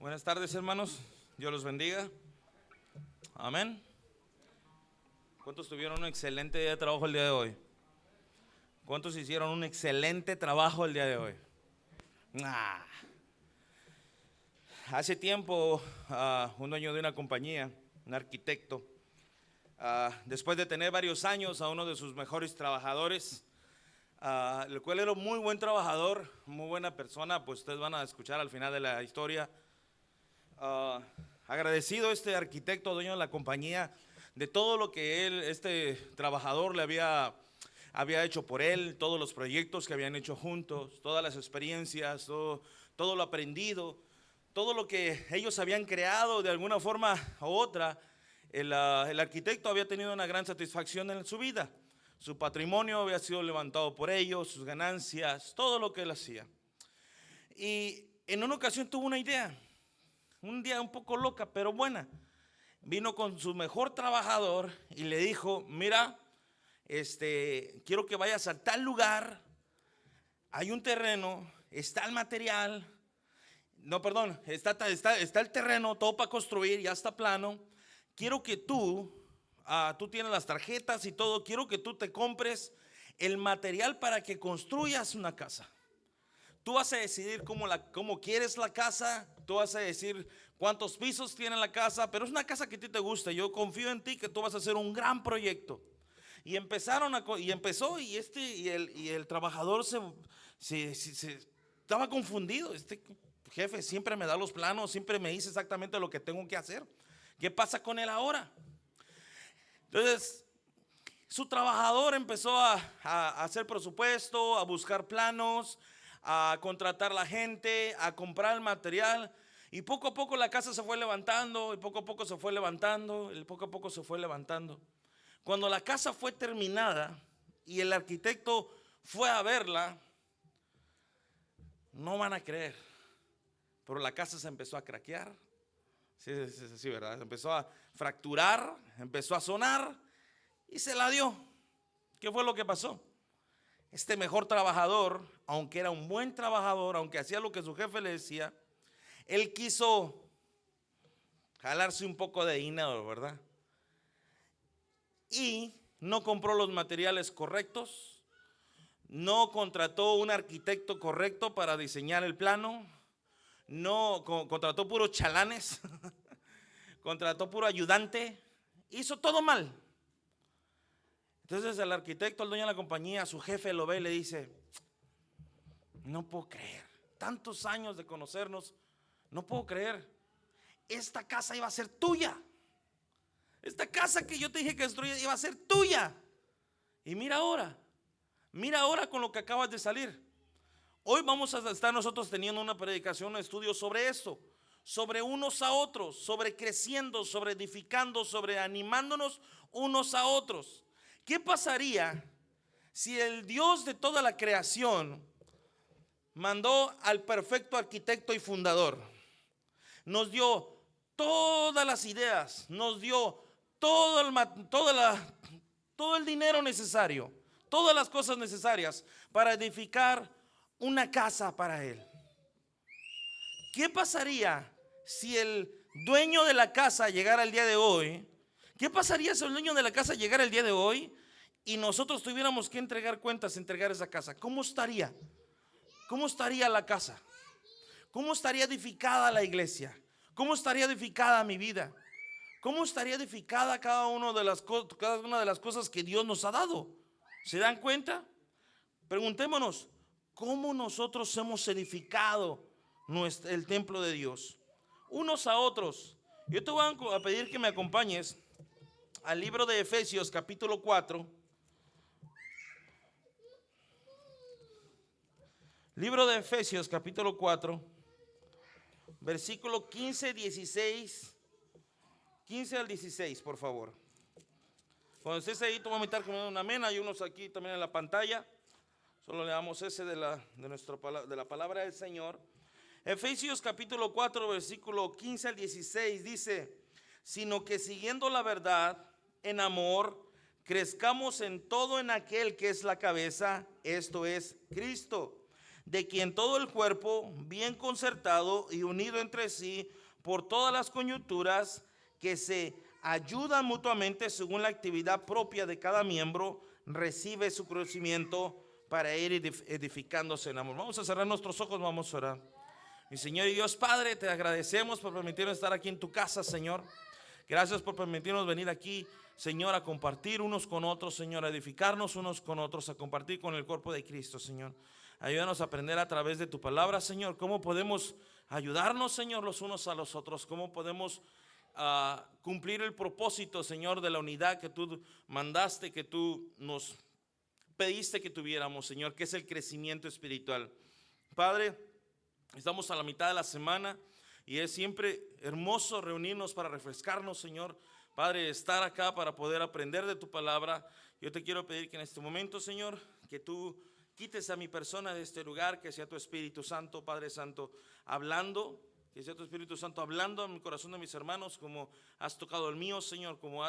Buenas tardes, hermanos. Dios los bendiga. Amén. ¿Cuántos tuvieron un excelente día de trabajo el día de hoy? ¿Cuántos hicieron un excelente trabajo el día de hoy? Hace tiempo, un dueño de una compañía, un arquitecto, después de tener varios años a uno de sus mejores trabajadores, el cual era un muy buen trabajador, muy buena persona, pues ustedes van a escuchar al final de la historia. Agradecido este arquitecto, dueño de la compañía, de todo lo que este trabajador le había hecho por él, todos los proyectos que habían hecho juntos, todas las experiencias, todo lo aprendido, todo lo que ellos habían creado de alguna forma u otra. El arquitecto había tenido una gran satisfacción en su vida. Su patrimonio había sido levantado por ellos, sus ganancias, todo lo que él hacía. Y en una ocasión tuvo una idea, un día un poco loca, pero buena. Vino con su mejor trabajador y le dijo: mira, quiero que vayas a tal lugar, hay un terreno, está el material, no, perdón, está el terreno, todo para construir, ya está plano. Quiero que tú tienes las tarjetas y todo, quiero que tú te compres el material para que construyas una casa. Tú vas a decidir cómo quieres la casa, tú vas a decir cuántos pisos tiene la casa, pero es una casa que a ti te gusta. Yo confío en ti que tú vas a hacer un gran proyecto. Y empezó y el trabajador se estaba confundido. Este jefe siempre me da los planos, siempre me dice exactamente lo que tengo que hacer. ¿Qué pasa con él ahora? Entonces, su trabajador empezó a hacer presupuesto, a buscar planos, a contratar a la gente, a comprar el material, y poco a poco la casa se fue levantando, y poco a poco se fue levantando, y poco a poco se fue levantando. Cuando la casa fue terminada y el arquitecto fue a verla, no van a creer, pero la casa se empezó a craquear. Sí, ¿verdad? Se empezó a fracturar, empezó a sonar y se la dio. ¿Qué fue lo que pasó? Este mejor trabajador, aunque era un buen trabajador, aunque hacía lo que su jefe le decía, él quiso jalarse un poco de dinero, ¿verdad? Y no compró los materiales correctos, no contrató un arquitecto correcto para diseñar el plano, no contrató puros chalanes, contrató puro ayudante, hizo todo mal. Entonces el arquitecto, el dueño de la compañía, su jefe lo ve y le dice: no puedo creer, tantos años de conocernos, no puedo creer, esta casa iba a ser tuya. Esta casa que yo te dije que destruyera iba a ser tuya. Y mira ahora con lo que acabas de salir. Hoy vamos a estar nosotros teniendo una predicación, un estudio sobre esto, sobre unos a otros, sobre creciendo, sobre edificando, sobre animándonos unos a otros. ¿Qué pasaría si el Dios de toda la creación mandó al perfecto arquitecto y fundador? Nos dio todas las ideas, nos dio todo el dinero necesario, todas las cosas necesarias para edificar una casa para él. ¿Qué pasaría si el dueño de la casa llegara el día de hoy? ¿Qué pasaría si el dueño de la casa llegara el día de hoy y nosotros tuviéramos que entregar cuentas, entregar esa casa? ¿Cómo estaría? ¿Cómo estaría la casa? ¿Cómo estaría edificada la iglesia? ¿Cómo estaría edificada mi vida? ¿Cómo estaría edificada cada una de las cosas que Dios nos ha dado? ¿Se dan cuenta? Preguntémonos, ¿cómo nosotros hemos edificado el templo de Dios? Unos a otros. Yo te voy a pedir que me acompañes al libro de Efesios capítulo 4. Libro de Efesios capítulo 4, versículo 15 al 16, por favor. Cuando estés ahí, tú vas a imitar con una amén. Hay unos aquí también en la pantalla. Solo le damos ese de la palabra del Señor. Efesios capítulo 4, versículo 15 al 16 dice: sino que siguiendo la verdad en amor, crezcamos en todo en aquel que es la cabeza, esto es Cristo, de quien todo el cuerpo, bien concertado y unido entre sí por todas las coyunturas que se ayudan mutuamente según la actividad propia de cada miembro, recibe su crecimiento para ir edificándose en amor. Vamos a cerrar nuestros ojos, vamos a orar. Mi Señor y Dios Padre, te agradecemos por permitirnos estar aquí en tu casa, Señor. Gracias por permitirnos venir aquí, Señor, a compartir unos con otros, Señor, a edificarnos unos con otros, a compartir con el cuerpo de Cristo, Señor. Ayúdanos a aprender a través de tu palabra, Señor, cómo podemos ayudarnos, Señor, los unos a los otros, cómo podemos cumplir el propósito, Señor, de la unidad que tú mandaste, que tú nos pediste que tuviéramos, Señor, que es el crecimiento espiritual. Padre, estamos a la mitad de la semana y es siempre hermoso reunirnos para refrescarnos, Señor. Padre, estar acá para poder aprender de tu palabra. Yo te quiero pedir que en este momento, Señor, que tú quites a mi persona de este lugar, que sea tu Espíritu Santo, Padre Santo, hablando, que sea tu Espíritu Santo hablando en mi corazón de mis hermanos, como has tocado el mío, Señor, como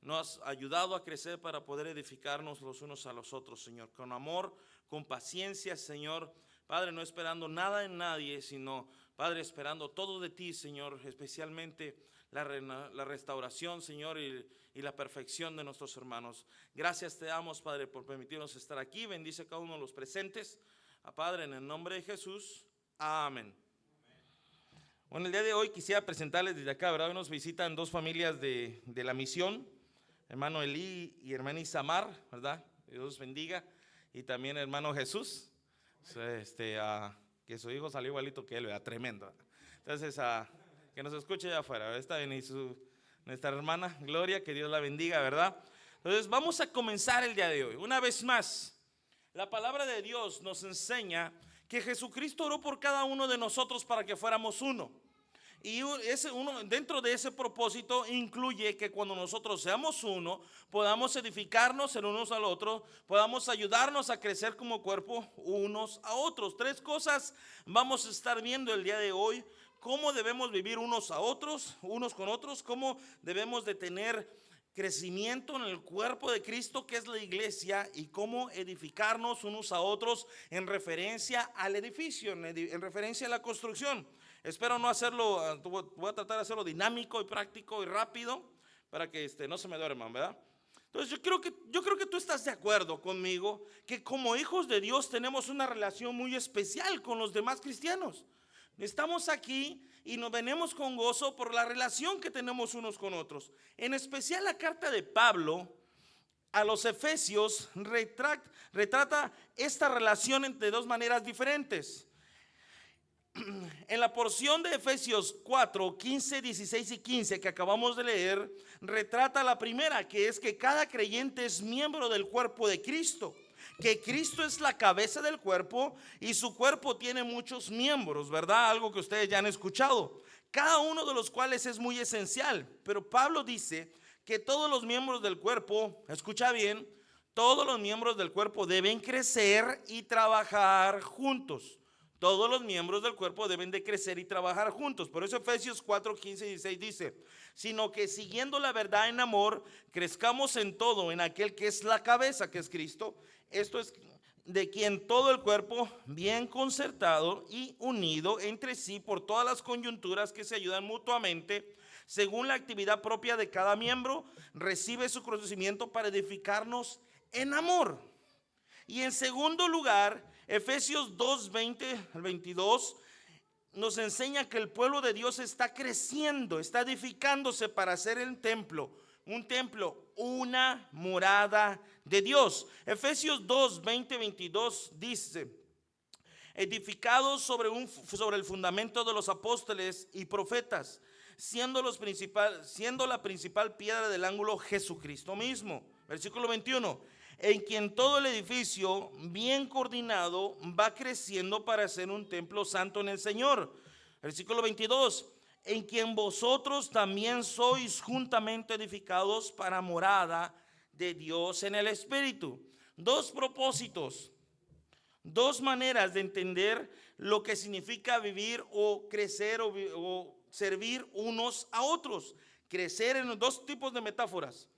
nos has ayudado a crecer para poder edificarnos los unos a los otros, Señor, con amor, con paciencia, Señor. Padre, no esperando nada en nadie, sino, Padre, esperando todo de ti, Señor, especialmente la restauración, Señor, y la perfección de nuestros hermanos. Gracias te damos, Padre, por permitirnos estar aquí. Bendice a cada uno de los presentes. Padre, en el nombre de Jesús, amén. Bueno, el día de hoy quisiera presentarles desde acá, ¿verdad? Hoy nos visitan dos familias de la misión, hermano Elí y hermana Isamar, ¿verdad? Dios los bendiga. Y también hermano Jesús, que su hijo salió igualito que él, ¿verdad? Tremendo. Entonces, que nos escuche allá afuera, ¿verdad? Está bien, y nuestra hermana Gloria, que Dios la bendiga, ¿verdad? Entonces, vamos a comenzar el día de hoy. Una vez más, la palabra de Dios nos enseña que Jesucristo oró por cada uno de nosotros para que fuéramos uno. Y dentro de ese propósito incluye que cuando nosotros seamos uno, podamos edificarnos el unos al otro, podamos ayudarnos a crecer como cuerpo unos a otros. Tres cosas vamos a estar viendo el día de hoy: cómo debemos vivir unos a otros, unos con otros, cómo debemos de tener crecimiento en el cuerpo de Cristo, que es la iglesia, y cómo edificarnos unos a otros en referencia al edificio, en referencia a la construcción. Espero no hacerlo, voy a tratar de hacerlo dinámico y práctico y rápido para que no se me duerman, ¿verdad? Entonces yo creo que tú estás de acuerdo conmigo que como hijos de Dios tenemos una relación muy especial con los demás cristianos. Estamos aquí y nos venimos con gozo por la relación que tenemos unos con otros. En especial la carta de Pablo a los Efesios retrata esta relación de dos maneras diferentes. En la porción de Efesios 4, 15, 16 y 15 que acabamos de leer, retrata la primera, que es que cada creyente es miembro del cuerpo de Cristo, que Cristo es la cabeza del cuerpo y su cuerpo tiene muchos miembros, ¿verdad? Algo que ustedes ya han escuchado, cada uno de los cuales es muy esencial. Pero Pablo dice que todos los miembros del cuerpo, escucha bien, todos los miembros del cuerpo deben crecer y trabajar juntos. Todos los miembros del cuerpo deben de crecer y trabajar juntos. Por eso Efesios 4, 15 y 16 dice: sino que siguiendo la verdad en amor, crezcamos en todo en aquel que es la cabeza, que es Cristo. Esto es de quien todo el cuerpo, bien concertado y unido entre sí por todas las coyunturas que se ayudan mutuamente, según la actividad propia de cada miembro, recibe su crecimiento para edificarnos en amor. Y en segundo lugar, Efesios 2, 20 al 22 nos enseña que el pueblo de Dios está creciendo, está edificándose para hacer el templo, un templo, una morada de Dios. Efesios 2, 20, 22 dice: edificados sobre el fundamento de los apóstoles y profetas, siendo la principal piedra del ángulo Jesucristo mismo. Versículo 21: en quien todo el edificio bien coordinado va creciendo para ser un templo santo en el Señor. Versículo 22: en quien vosotros también sois juntamente edificados para morada de Dios en el Espíritu. Dos propósitos, dos maneras de entender lo que significa vivir o crecer o servir unos a otros. Crecer en dos tipos de metáforas: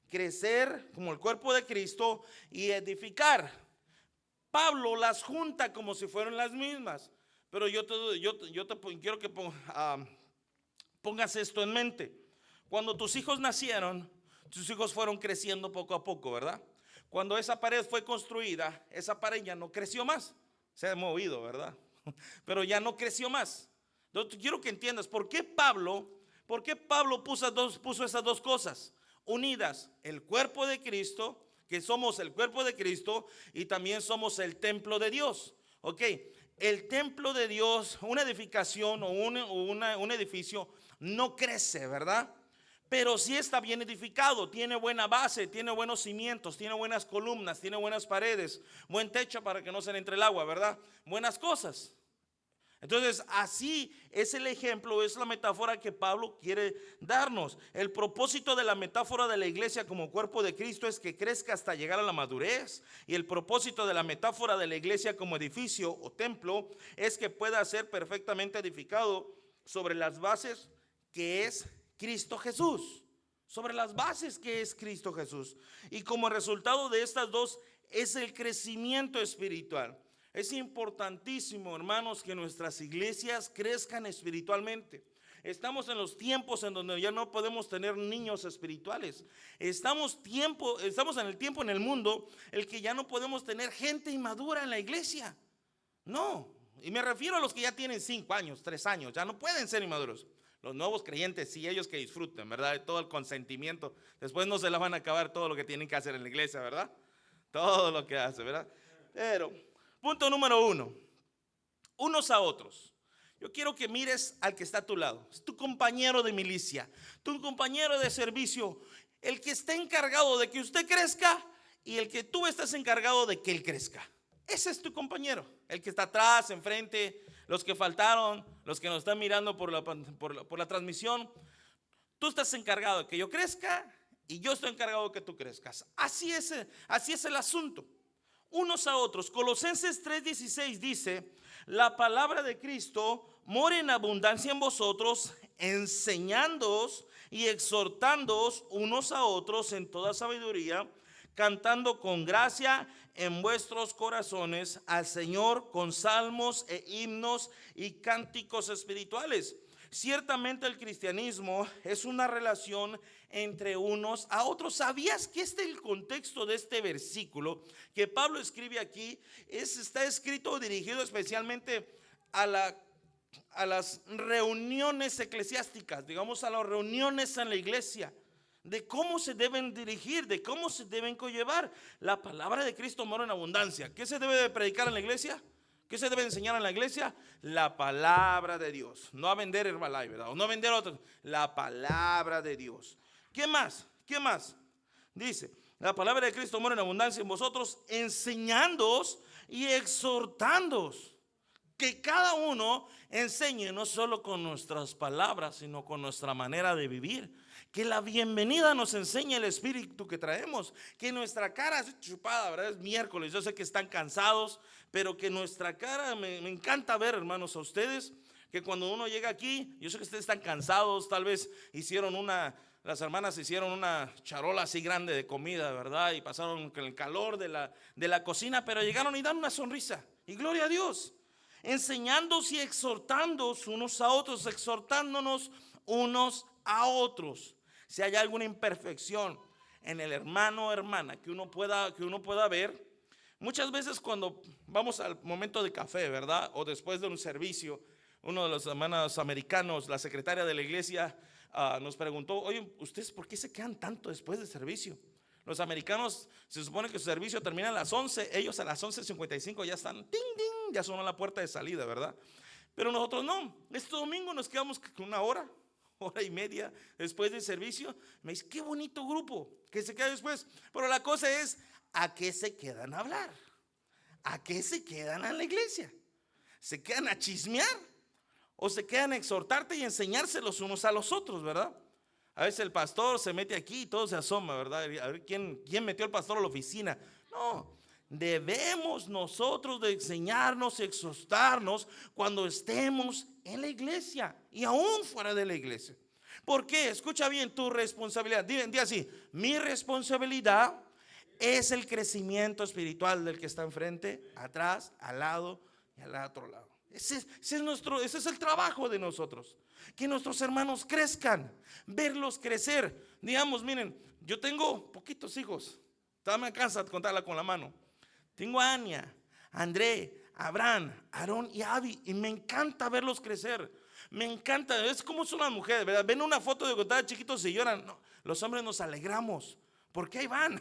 crecer como el cuerpo de Cristo y edificar. Pablo las junta como si fueran las mismas. Pero yo te quiero que pongas esto en mente. Cuando tus hijos nacieron, tus hijos fueron creciendo poco a poco, ¿verdad? Cuando esa pared fue construida, esa pared ya no creció más. Se ha movido, ¿verdad? Pero ya no creció más. Entonces quiero que entiendas por qué Pablo puso esas dos cosas unidas: el cuerpo de Cristo, que somos el cuerpo de Cristo, y también somos el templo de Dios. Ok, el templo de Dios, una edificación o un edificio no crece, ¿verdad? Pero sí está bien edificado, tiene buena base, tiene buenos cimientos, tiene buenas columnas, tiene buenas paredes, buen techo para que no se le entre el agua, ¿verdad? Buenas cosas. Entonces, así es el ejemplo, es la metáfora que Pablo quiere darnos. El propósito de la metáfora de la iglesia como cuerpo de Cristo es que crezca hasta llegar a la madurez. Y el propósito de la metáfora de la iglesia como edificio o templo es que pueda ser perfectamente edificado sobre las bases que es Cristo Jesús. Sobre las bases que es Cristo Jesús. Y como resultado de estas dos es el crecimiento espiritual. Es importantísimo, hermanos, que nuestras iglesias crezcan espiritualmente. Estamos en los tiempos en donde ya no podemos tener niños espirituales. Estamos en el tiempo en el mundo el que ya no podemos tener gente inmadura en la iglesia. No, y me refiero a los que ya tienen 5 años, 3 años, ya no pueden ser inmaduros. Los nuevos creyentes, sí, ellos que disfruten, ¿verdad? De todo el consentimiento. Después no se la van a acabar todo lo que tienen que hacer en la iglesia, ¿verdad? Todo lo que hace, ¿verdad? Pero, punto número 1, unos a otros. Yo quiero que mires al que está a tu lado. Es tu compañero de milicia, tu compañero de servicio, el que está encargado de que usted crezca y el que tú estás encargado de que él crezca. Ese es tu compañero, el que está atrás, enfrente, los que faltaron, los que nos están mirando por la transmisión. Tú estás encargado de que yo crezca y yo estoy encargado de que tú crezcas. Así es el asunto. Unos a otros. Colosenses 3:16 dice: la palabra de Cristo mora en abundancia en vosotros, enseñándoos y exhortándoos unos a otros en toda sabiduría, cantando con gracia en vuestros corazones al Señor con salmos e himnos y cánticos espirituales. Ciertamente el cristianismo es una relación entre unos a otros. ¿Sabías que el contexto de este versículo que Pablo escribe aquí está escrito dirigido especialmente a las reuniones eclesiásticas, digamos a las reuniones en la iglesia, de cómo se deben dirigir, de cómo se deben conllevar? La palabra de Cristo mora en abundancia. ¿Qué se debe de predicar en la iglesia? ¿Qué se debe enseñar en la iglesia? La palabra de Dios. No a vender Herbalife, ¿verdad? O no a vender otro. La palabra de Dios. ¿Qué más? ¿Qué más? Dice: la palabra de Cristo mora en abundancia en vosotros, enseñándoos y exhortándoos. Que cada uno enseñe no solo con nuestras palabras, sino con nuestra manera de vivir. Que la bienvenida nos enseñe el espíritu que traemos. Que nuestra cara es chupada, ¿verdad? Es miércoles, yo sé que están cansados, pero que nuestra cara, me encanta ver, hermanos, a ustedes, que cuando uno llega aquí, yo sé que ustedes están cansados, tal vez las hermanas hicieron una charola así grande de comida, ¿verdad? Y pasaron con el calor de la cocina, pero llegaron y dan una sonrisa. Y gloria a Dios. Enseñándoos y exhortándoos unos a otros, exhortándonos unos a otros. Si hay alguna imperfección en el hermano o hermana que uno pueda ver, muchas veces cuando vamos al momento de café, ¿verdad? O después de un servicio, uno de los hermanos americanos, la secretaria de la iglesia, nos preguntó: oye, ¿ustedes por qué se quedan tanto después del servicio? Los americanos se supone que su servicio termina a las 11, ellos a las 11:55 ya están, ting, ting, ya sonó la puerta de salida, ¿verdad? Pero nosotros no. Este domingo nos quedamos una hora y media después del servicio. Me dice: qué bonito grupo que se queda después. Pero la cosa es, ¿a qué se quedan a hablar? ¿A qué se quedan en la iglesia? ¿Se quedan a chismear? ¿O se quedan a exhortarte y enseñarse los unos a los otros, verdad? A veces el pastor se mete aquí y todo se asoma, ¿verdad? A ver quién metió al pastor a la oficina. No, debemos nosotros de enseñarnos y exhortarnos cuando estemos en la iglesia y aún fuera de la iglesia. ¿Por qué? Escucha bien tu responsabilidad. Di así: mi responsabilidad Es el crecimiento espiritual del que está enfrente, atrás, al lado y al otro lado. Ese es el trabajo de nosotros. Que nuestros hermanos crezcan, verlos crecer. Digamos, miren, yo tengo poquitos hijos. Todavía me cansa de contarla con la mano. Tengo a Ania, a André, a Abraham, a Aarón y a Abby. Y me encanta verlos crecer. Me encanta. Es como son las mujeres, ¿verdad? Ven una foto de cuando estaban chiquitos y lloran. No, los hombres nos alegramos. Porque ahí van.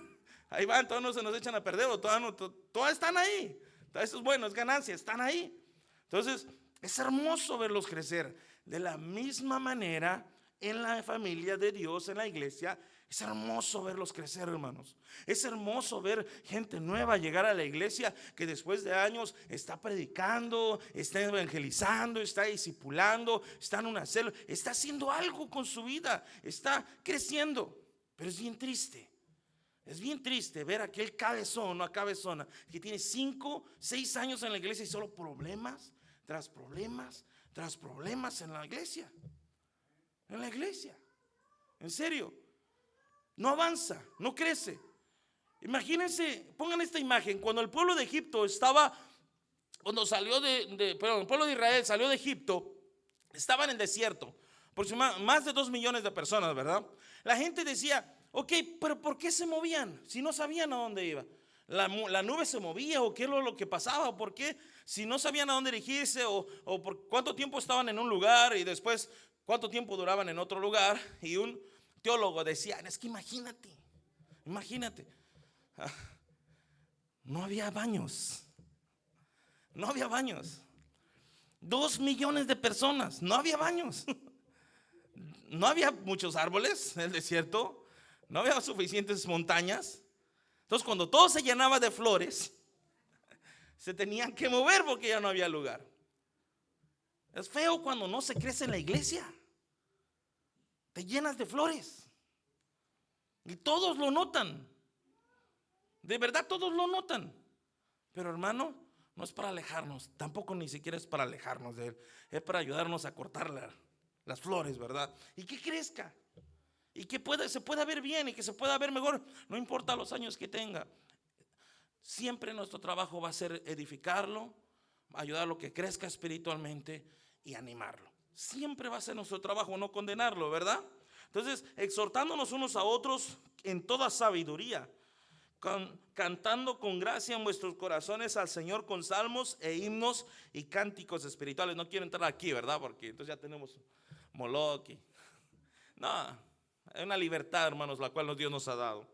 Ahí van, todos no se nos echan a perder. O todas están ahí. Eso es bueno, es ganancia. Están ahí. Entonces, es hermoso verlos crecer. De la misma manera, en la familia de Dios, en la iglesia, es hermoso verlos crecer, hermanos. Es hermoso ver gente nueva llegar a la iglesia que después de años está predicando, está evangelizando, está discipulando, está en una célula, está haciendo algo con su vida, está creciendo. Pero es bien triste. Es bien triste ver a aquel cabezón o a cabezona que tiene 5, 6 años en la iglesia y solo problemas tras problemas tras problemas en la iglesia. En la iglesia. En serio. No avanza, no crece. Imagínense, pongan esta imagen. Cuando el pueblo de Egipto cuando salió el pueblo de Israel salió de Egipto, estaba en el desierto. Más de 2 millones de personas, ¿verdad? La gente decía, ok, pero ¿por qué se movían? Si no sabían a dónde iba. La nube se movía, o qué es lo que pasaba, o por qué, si no sabían a dónde dirigirse, o por cuánto tiempo estaban en un lugar y después cuánto tiempo duraban en otro lugar. Y un teólogo decía, es que imagínate, no había baños, 2 millones de personas, no había baños, no había muchos árboles en el desierto, no había suficientes montañas. Entonces, cuando todo se llenaba de flores, se tenían que mover porque ya no había lugar. Es feo cuando no se crece en la iglesia. Te llenas de flores. Y todos lo notan. De verdad, todos lo notan. Pero hermano, no es para alejarnos. Tampoco ni siquiera es para alejarnos de Él. Es para ayudarnos a cortar las flores, ¿verdad? Y que crezca. Y que se pueda ver bien y que se pueda ver mejor. No importa los años que tenga. Siempre nuestro trabajo va a ser edificarlo, ayudarlo a que crezca espiritualmente y animarlo. Siempre va a ser nuestro trabajo, no condenarlo, ¿verdad? Entonces, exhortándonos unos a otros en toda sabiduría, cantando con gracia en vuestros corazones al Señor con salmos e himnos y cánticos espirituales. No quiero entrar aquí, ¿verdad? Porque entonces ya tenemos Moloch. No, hay una libertad, hermanos, la cual Dios nos ha dado.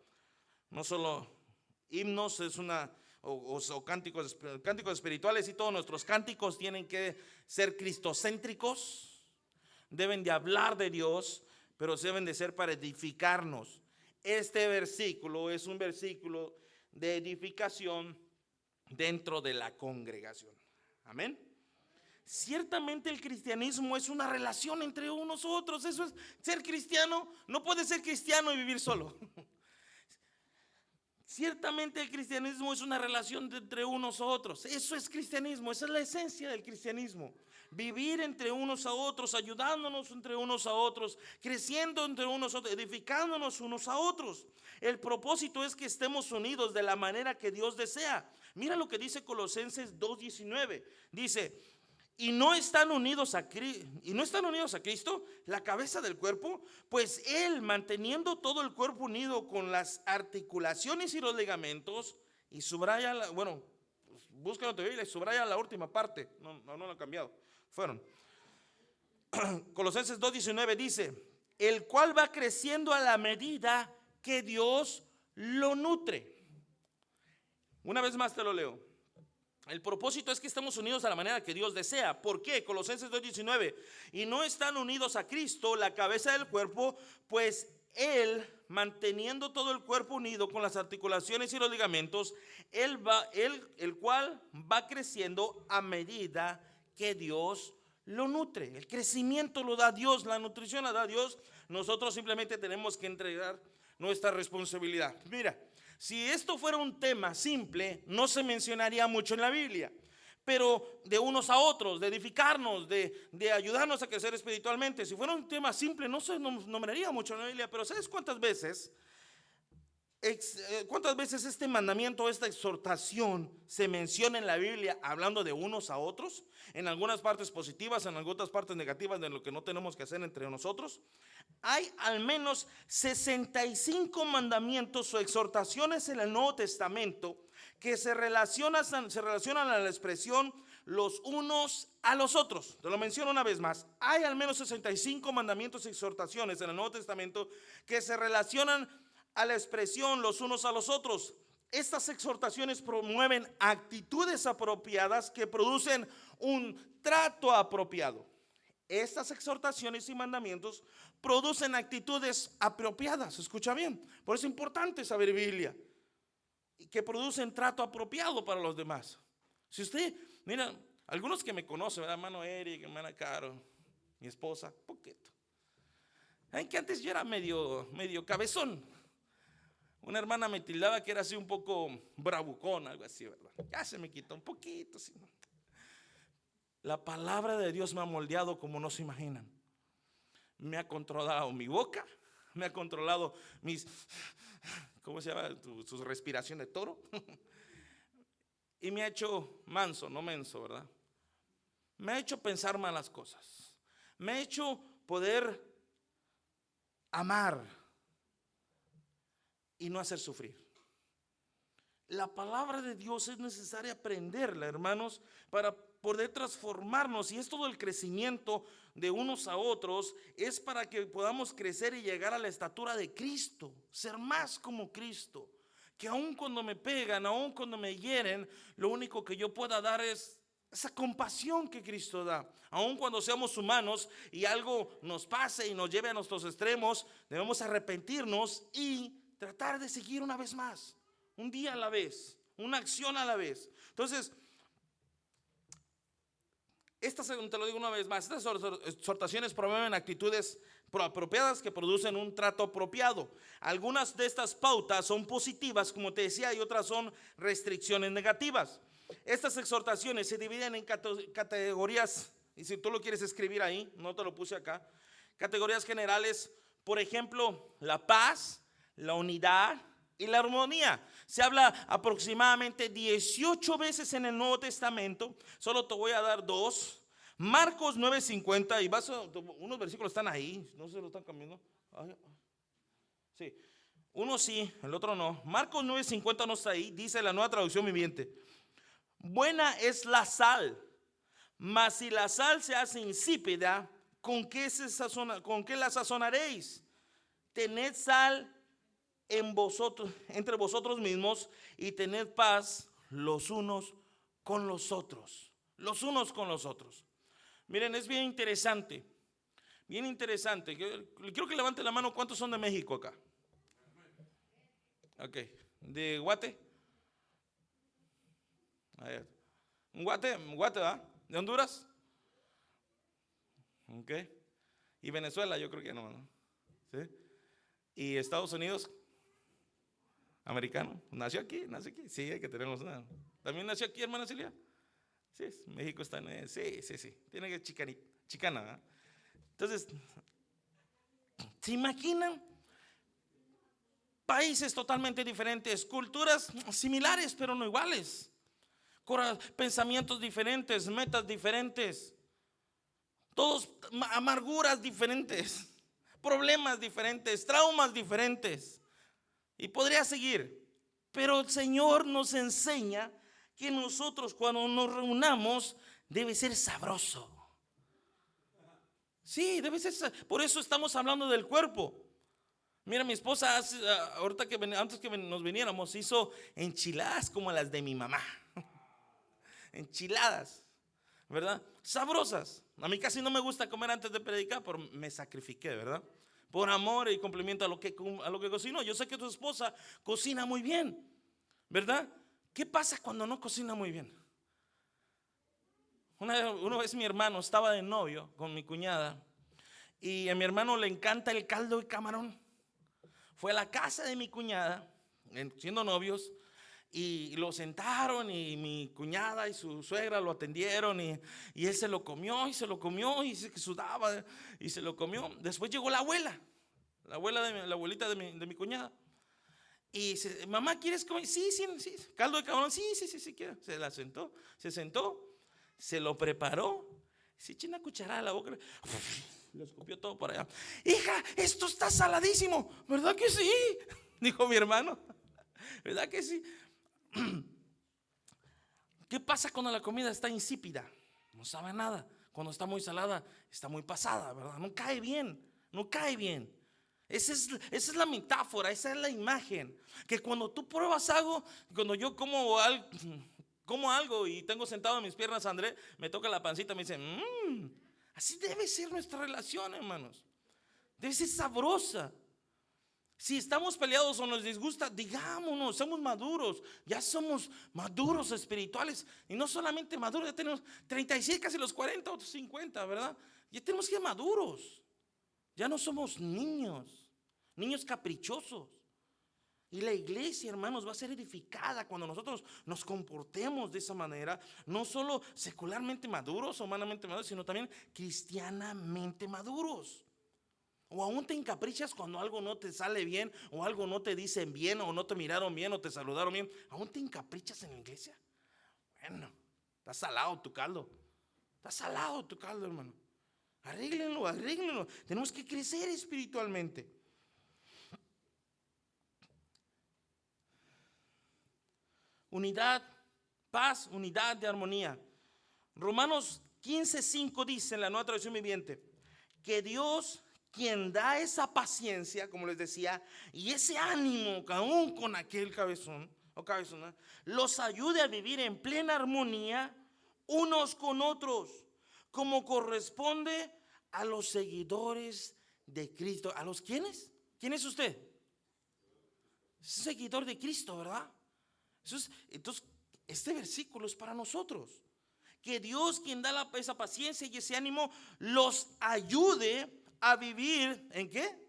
No solo himnos o cánticos espirituales, y todos nuestros cánticos tienen que ser cristocéntricos, deben de hablar de Dios, pero deben de ser para edificarnos. Este versículo es un versículo de edificación dentro de la congregación. Amén. Ciertamente el cristianismo es una relación entre unos u otros. Eso es ser cristiano. No puede ser cristiano y vivir solo. Ciertamente el cristianismo es una relación entre unos a otros. Eso es cristianismo, esa es la esencia del cristianismo. Vivir entre unos a otros, ayudándonos entre unos a otros, creciendo entre unos a otros, edificándonos unos a otros. El propósito es que estemos unidos de la manera que Dios desea. Mira lo que dice Colosenses 2:19. Dice, y no están unidos a Cristo, la cabeza del cuerpo, pues Él, manteniendo todo el cuerpo unido con las articulaciones y los ligamentos, y subraya, búscalo en tu Biblia y subraya la última parte, no lo han cambiado, Colosenses 2:19 dice, el cual va creciendo a la medida que Dios lo nutre. Una vez más te lo leo. El propósito es que estemos unidos a la manera que Dios desea. ¿Por qué? Colosenses 2:19. Y no están unidos a Cristo, la cabeza del cuerpo, pues Él, manteniendo todo el cuerpo unido con las articulaciones y los ligamentos, el cual va creciendo a medida que Dios lo nutre. El crecimiento lo da Dios, la nutrición la da Dios. Nosotros simplemente tenemos que entregar nuestra responsabilidad. Mira, si esto fuera un tema simple, no se mencionaría mucho en la Biblia. Pero de unos a otros, de edificarnos, de ayudarnos a crecer espiritualmente. Si fuera un tema simple, no se nombraría mucho en la Biblia. Pero ¿sabes cuántas veces ¿Cuántas veces este mandamiento, esta exhortación se menciona en la Biblia hablando de unos a otros? En algunas partes positivas, en algunas partes negativas, de lo que no tenemos que hacer entre nosotros. Hay al menos 65 mandamientos o exhortaciones en el Nuevo Testamento que se relacionan a la expresión los unos a los otros. Te lo menciono una vez más. Hay al menos 65 mandamientos y exhortaciones en el Nuevo Testamento que se relacionan a la expresión los unos a los otros. Estas exhortaciones promueven actitudes apropiadas que producen un trato apropiado. Estas exhortaciones y mandamientos producen actitudes apropiadas. Escucha bien, por eso es importante saber Biblia, que producen trato apropiado para los demás. Si usted, mira, algunos que me conocen, ¿verdad? Hermano Eric, hermana Caro, mi esposa, poquito. ¿Saben que antes yo era medio cabezón? Una hermana me tildaba que era así un poco bravucón, algo así, ¿verdad? Ya se me quitó un poquito, ¿sí? La palabra de Dios me ha moldeado como no se imaginan. Me ha controlado mi boca, me ha controlado mis, ¿cómo se llama? Su respiración de toro. Y me ha hecho manso, no menso, ¿verdad? Me ha hecho pensar malas cosas. Me ha hecho poder amar y no hacer sufrir. La palabra de Dios es necesaria aprenderla, hermanos, para poder transformarnos. Y es todo el crecimiento de unos a otros, es para que podamos crecer y llegar a la estatura de Cristo, ser más como Cristo. Que aun cuando me pegan, aun cuando me hieren, lo único que yo pueda dar es esa compasión que Cristo da. Aun cuando seamos humanos y algo nos pase y nos lleve a nuestros extremos, debemos arrepentirnos y tratar de seguir una vez más, un día a la vez, una acción a la vez. Entonces, te lo digo una vez más, estas exhortaciones promueven actitudes apropiadas que producen un trato apropiado. Algunas de estas pautas son positivas, como te decía, y otras son restricciones negativas. Estas exhortaciones se dividen en categorías, y si tú lo quieres escribir ahí, no te lo puse acá. Categorías generales, por ejemplo, la paz, la unidad y la armonía. Se habla aproximadamente 18 veces en el Nuevo Testamento. Solo te voy a dar dos. Marcos 9:50, y unos versículos están ahí, no se lo están cambiando. Sí, uno sí, el otro no. Marcos 9:50 no está ahí, dice la Nueva Traducción Viviente: buena es la sal, mas si la sal se hace insípida, ¿con qué la sazonaréis? Tened sal entre vosotros mismos y tened paz los unos con los otros. Los unos con los otros. Miren, es bien interesante. Bien interesante. Quiero que levante la mano. ¿Cuántos son de México acá? Ok. ¿De Guate? Guate, ¿verdad? ¿De Honduras? Ok. ¿Y Venezuela? Yo creo que no, ¿no? ¿Sí? ¿Y Estados Unidos? ¿Americano? ¿Nació aquí? Sí, hay que tenerlos. ¿También nació aquí, hermana Celia? Sí, México está en... Sí. Tiene que chicana, ¿verdad? Entonces, ¿se imaginan? Países totalmente diferentes, culturas similares pero no iguales, pensamientos diferentes, metas diferentes, todos amarguras diferentes, problemas diferentes, traumas diferentes, y podría seguir. Pero el Señor nos enseña que nosotros cuando nos reunamos debe ser sabroso. Sí, debe ser. Por eso estamos hablando del cuerpo. Mira, mi esposa ahorita antes que nos viniéramos, hizo enchiladas como las de mi mamá. Enchiladas, ¿verdad? Sabrosas. A mí casi no me gusta comer antes de predicar, pero me sacrifiqué, ¿verdad? Por amor y cumplimiento a lo que cocino. Yo sé que tu esposa cocina muy bien, ¿verdad? ¿Qué pasa cuando no cocina muy bien? Una vez mi hermano estaba de novio con mi cuñada y a mi hermano le encanta el caldo de camarón. Fue a la casa de mi cuñada, siendo novios, y lo sentaron y mi cuñada y su suegra lo atendieron y él se lo comió y dice que sudaba y se lo comió. Después llegó la abuelita de mi cuñada, Y dice, mamá, ¿quieres comer? Sí, sí, sí. Caldo de camarón, sí, sí, sí, sí, quiero. Se sentó, se lo preparó, se echó una cucharada a la boca, lo escupió todo por allá. Hija, esto está saladísimo, ¿verdad que sí? Dijo mi hermano, ¿verdad que sí? ¿Qué pasa cuando la comida está insípida? No sabe a nada. Cuando está muy salada, está muy pasada, ¿verdad? No cae bien, no cae bien. Esa es la metáfora, esa es la imagen. Que cuando tú pruebas algo, cuando yo como algo y tengo sentado en mis piernas a André, me toca la pancita, me dice, así debe ser nuestra relación, hermanos. Debe ser sabrosa. Si estamos peleados o nos disgusta, digámonos, somos maduros, ya somos maduros espirituales. Y no solamente maduros, ya tenemos 36, casi los 40 o 50, ¿verdad? Ya tenemos que ser maduros. Ya no somos niños caprichosos. Y la iglesia, hermanos, va a ser edificada cuando nosotros nos comportemos de esa manera. No solo secularmente maduros, humanamente maduros, sino también cristianamente maduros. O aún te encaprichas cuando algo no te sale bien, o algo no te dicen bien, o no te miraron bien, o te saludaron bien. ¿Aún te encaprichas en la iglesia? Bueno, está salado tu caldo. Está salado tu caldo, hermano. Arréglenlo. Tenemos que crecer espiritualmente. Unidad, paz, unidad de armonía. Romanos 15:5 dice en la Nueva Traducción Viviente que Dios, quien da esa paciencia, como les decía, y ese ánimo, aún con aquel cabezón o cabezona, los ayude a vivir en plena armonía unos con otros, como corresponde a los seguidores de Cristo. ¿A los quiénes? ¿Quién es usted? Es un seguidor de Cristo, ¿verdad? Entonces, este versículo es para nosotros. Que Dios, quien da esa paciencia y ese ánimo, los ayude a vivir ¿en qué?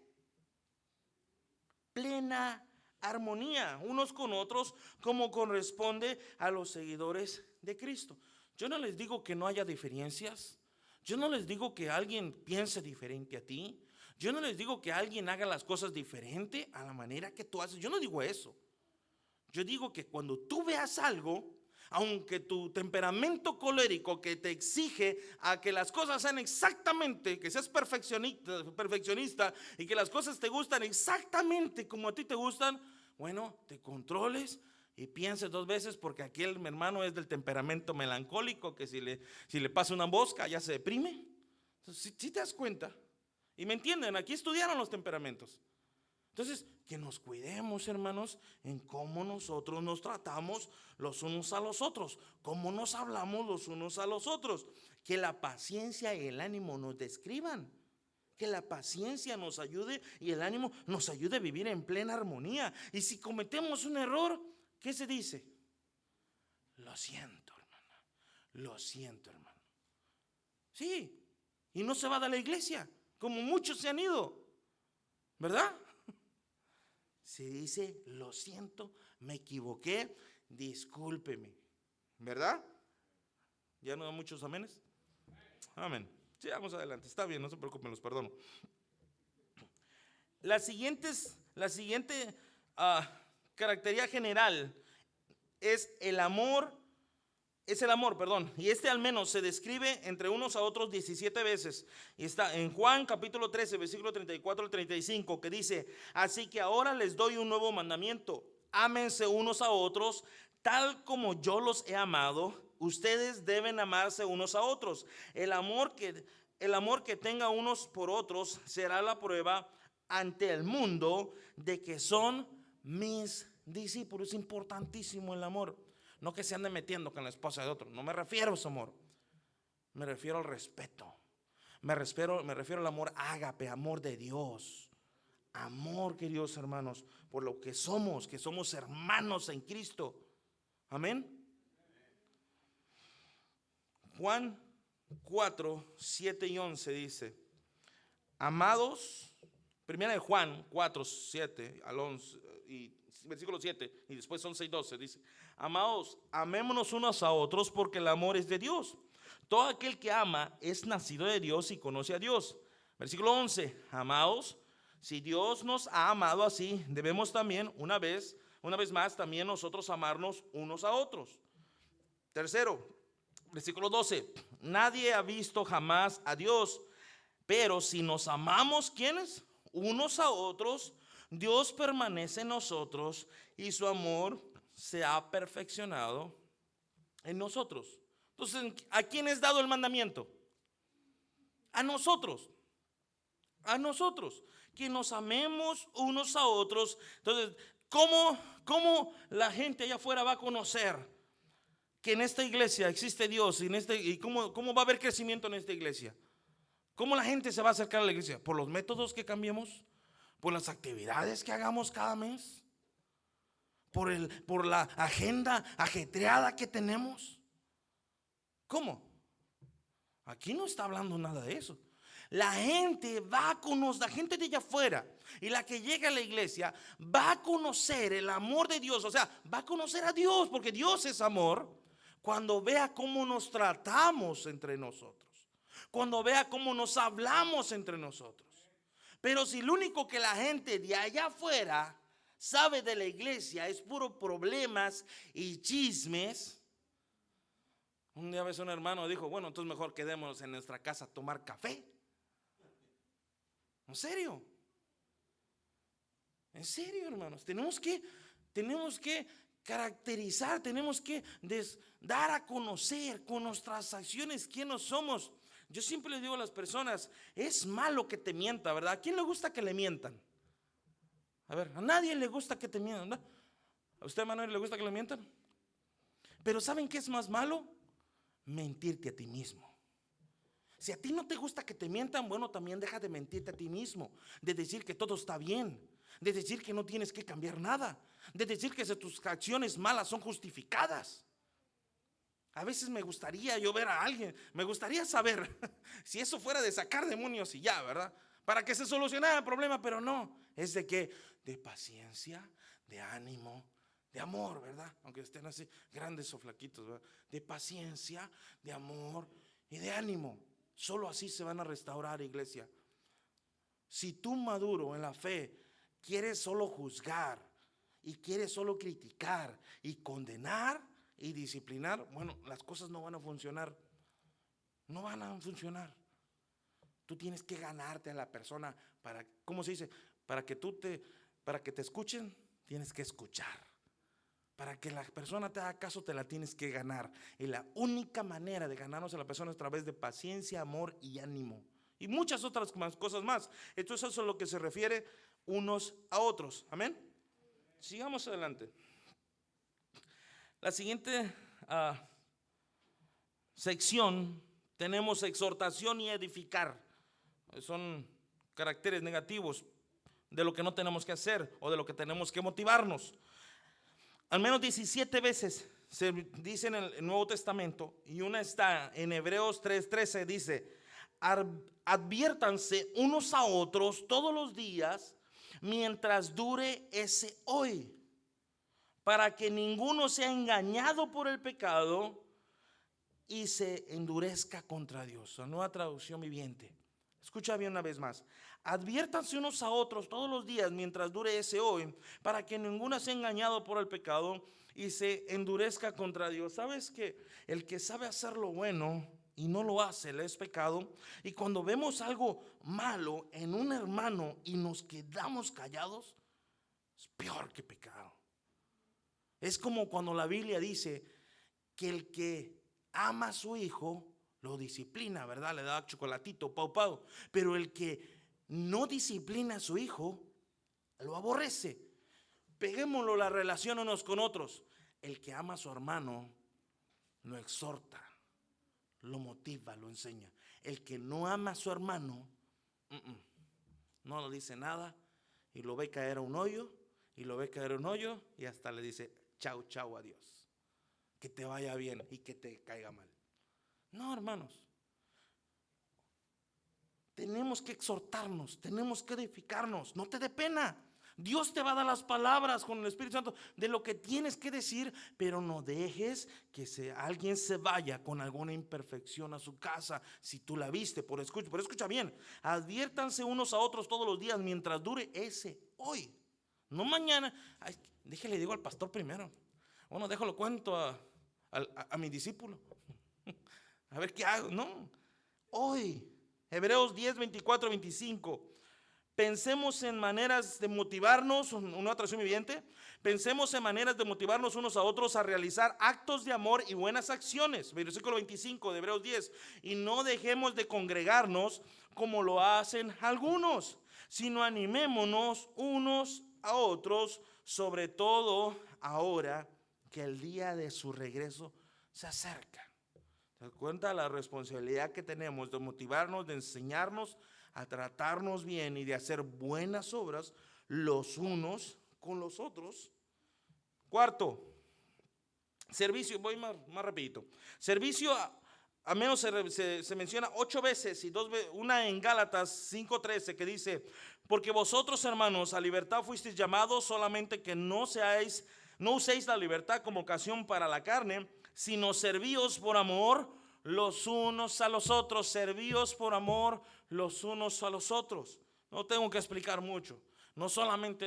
Plena armonía unos con otros, como corresponde a los seguidores de Cristo. Yo no les digo que no haya diferencias. Yo no les digo que alguien piense diferente a ti. Yo no les digo que alguien haga las cosas diferente a la manera que tú haces. Yo no digo eso. Yo digo que cuando tú veas algo, aunque tu temperamento colérico que te exige a que las cosas sean exactamente, que seas perfeccionista y que las cosas te gustan exactamente como a ti te gustan, bueno, te controles y pienses dos veces, porque aquel mi hermano es del temperamento melancólico que si le pasa una mosca ya se deprime. Entonces, si te das cuenta, y me entienden, aquí estudiaron los temperamentos. Entonces, que nos cuidemos, hermanos, en cómo nosotros nos tratamos los unos a los otros, cómo nos hablamos los unos a los otros. Que la paciencia y el ánimo nos describan. Que la paciencia nos ayude y el ánimo nos ayude a vivir en plena armonía. Y si cometemos un error, ¿qué se dice? Lo siento, hermana. Lo siento, hermano. Sí, y no se va de la iglesia, como muchos se han ido, ¿verdad? Se dice, lo siento, me equivoqué, discúlpeme, ¿verdad? ¿Ya no hay muchos amenes? Amén. Sí, vamos adelante, está bien, no se preocupen, los perdono. La siguiente característica general es el amor. Y este al menos se describe entre unos a otros 17 veces. Y está en Juan capítulo 13, versículo 34 al 35, que dice: así que ahora les doy un nuevo mandamiento: ámense unos a otros, tal como yo los he amado. Ustedes deben amarse unos a otros. El amor que tenga unos por otros será la prueba ante el mundo de que son mis discípulos. Es importantísimo el amor. No que se ande metiendo con la esposa de otro. No me refiero a ese amor. Me refiero al respeto. Me refiero al amor ágape, amor de Dios. Amor, queridos hermanos, por lo que somos hermanos en Cristo. Amén. Juan 4, 7 y 11 dice: amados, primera de Juan 4, 7 al 11 y versículo 7 y después 11 y 12 dice: amados, amémonos unos a otros, porque el amor es de Dios. Todo aquel que ama es nacido de Dios y conoce a Dios. Versículo 11: amados, Si Dios nos ha amado así, debemos también, una vez más, también nosotros amarnos unos a otros. Tercero, versículo 12. Nadie ha visto jamás a Dios, pero si nos amamos, ¿quiénes? Unos a otros, Dios permanece en nosotros y su amor se ha perfeccionado en nosotros. Entonces, ¿a quién es dado el mandamiento? A nosotros. A nosotros. Que nos amemos unos a otros. Entonces, ¿cómo la gente allá afuera va a conocer que en esta iglesia existe Dios? ¿Y cómo va a haber crecimiento en esta iglesia? ¿Cómo la gente se va a acercar a la iglesia? ¿Por los métodos que cambiemos? ¿Por las actividades que hagamos cada mes? ¿Por la agenda ajetreada que tenemos? ¿Cómo? Aquí no está hablando nada de eso. La gente va a conocer, la gente de allá afuera y la que llega a la iglesia va a conocer el amor de Dios. O sea, va a conocer a Dios, porque Dios es amor, cuando vea cómo nos tratamos entre nosotros, cuando vea cómo nos hablamos entre nosotros. Pero si lo único que la gente de allá afuera sabe de la iglesia es puro problemas y chismes. Un día ves un hermano dijo, bueno, entonces mejor quedémonos en nuestra casa a tomar café. ¿En serio? En serio, hermanos. Tenemos que caracterizar, tenemos que dar a conocer con nuestras acciones quiénes somos. Yo siempre le digo a las personas, es malo que te mienta, ¿verdad? ¿A quién le gusta que le mientan? A ver, a nadie le gusta que te mientan, ¿no? ¿A usted, Manuel, le gusta que le mientan? Pero ¿saben qué es más malo? Mentirte a ti mismo. Si a ti no te gusta que te mientan, bueno, también deja de mentirte a ti mismo, de decir que todo está bien, de decir que no tienes que cambiar nada, de decir que tus acciones malas son justificadas. A veces me gustaría yo ver a alguien, me gustaría saber si eso fuera de sacar demonios y ya, ¿verdad? Para que se solucionara el problema, pero no, es de paciencia, de ánimo, de amor, ¿verdad? Aunque estén así grandes o flaquitos, ¿verdad? De paciencia, de amor y de ánimo. Solo así se van a restaurar, iglesia. Si tú, maduro en la fe, quieres solo juzgar y quieres solo criticar y condenar y disciplinar, bueno, las cosas no van a funcionar. No van a funcionar. Tú tienes que ganarte a la persona para, ¿cómo se dice? Para que te escuchen, tienes que escuchar. Para que la persona te haga caso, te la tienes que ganar. Y la única manera de ganarnos a la persona es a través de paciencia, amor y ánimo. Y muchas otras cosas más. Entonces eso es lo que se refiere unos a otros. Amén. Sigamos adelante. La siguiente sección tenemos exhortación y edificar. Son caracteres negativos de lo que no tenemos que hacer o de lo que tenemos que motivarnos. Al menos 17 veces se dice en el Nuevo Testamento, y una está en Hebreos 3:13, dice: adviértanse unos a otros todos los días mientras dure ese hoy, para que ninguno sea engañado por el pecado y se endurezca contra Dios. La Nueva Traducción Viviente. Escucha bien una vez más. Adviértanse unos a otros todos los días mientras dure ese hoy, para que ninguno sea engañado por el pecado y se endurezca contra Dios. ¿Sabes que el que sabe hacer lo bueno y no lo hace, le es pecado? Y cuando vemos algo malo en un hermano y nos quedamos callados, es peor que pecado. Es como cuando la Biblia dice que el que ama a su hijo lo disciplina, ¿verdad? Le da chocolatito, pau pau. Pero el que no disciplina a su hijo lo aborrece. Peguémoslo la relación unos con otros. El que ama a su hermano lo exhorta, lo motiva, lo enseña. El que no ama a su hermano no le dice nada y lo ve caer a un hoyo y lo ve caer a un hoyo y hasta le dice chau, chau, adiós. Que te vaya bien y que te caiga mal. No, hermanos. Tenemos que exhortarnos, tenemos que edificarnos. No te dé pena. Dios te va a dar las palabras con el Espíritu Santo de lo que tienes que decir, pero no dejes que alguien se vaya con alguna imperfección a su casa. Si tú la viste, pero escucha bien, adviértanse unos a otros todos los días mientras dure ese hoy, no mañana. Ay, déjale, digo al pastor primero. Bueno, déjalo cuento a mi discípulo. A ver qué hago. No, hoy. Hebreos 10, 24, 25. Pensemos en maneras de motivarnos, una traducción viviente. Pensemos en maneras de motivarnos unos a otros a realizar actos de amor y buenas acciones. Versículo 25 de Hebreos 10. Y no dejemos de congregarnos como lo hacen algunos, sino animémonos unos a otros, sobre todo ahora que el día de su regreso se acerca. ¿Te das cuenta la responsabilidad que tenemos de motivarnos, de enseñarnos a tratarnos bien y de hacer buenas obras los unos con los otros? Cuarto, servicio. Voy más rapidito. Servicio, a menos se menciona 8 veces y una en Gálatas 5:13, que dice: porque vosotros, hermanos, a libertad fuisteis llamados, solamente que no uséis la libertad como ocasión para la carne, sino servíos por amor los unos a los otros. Servíos por amor los unos a los otros. No tengo que explicar mucho. No solamente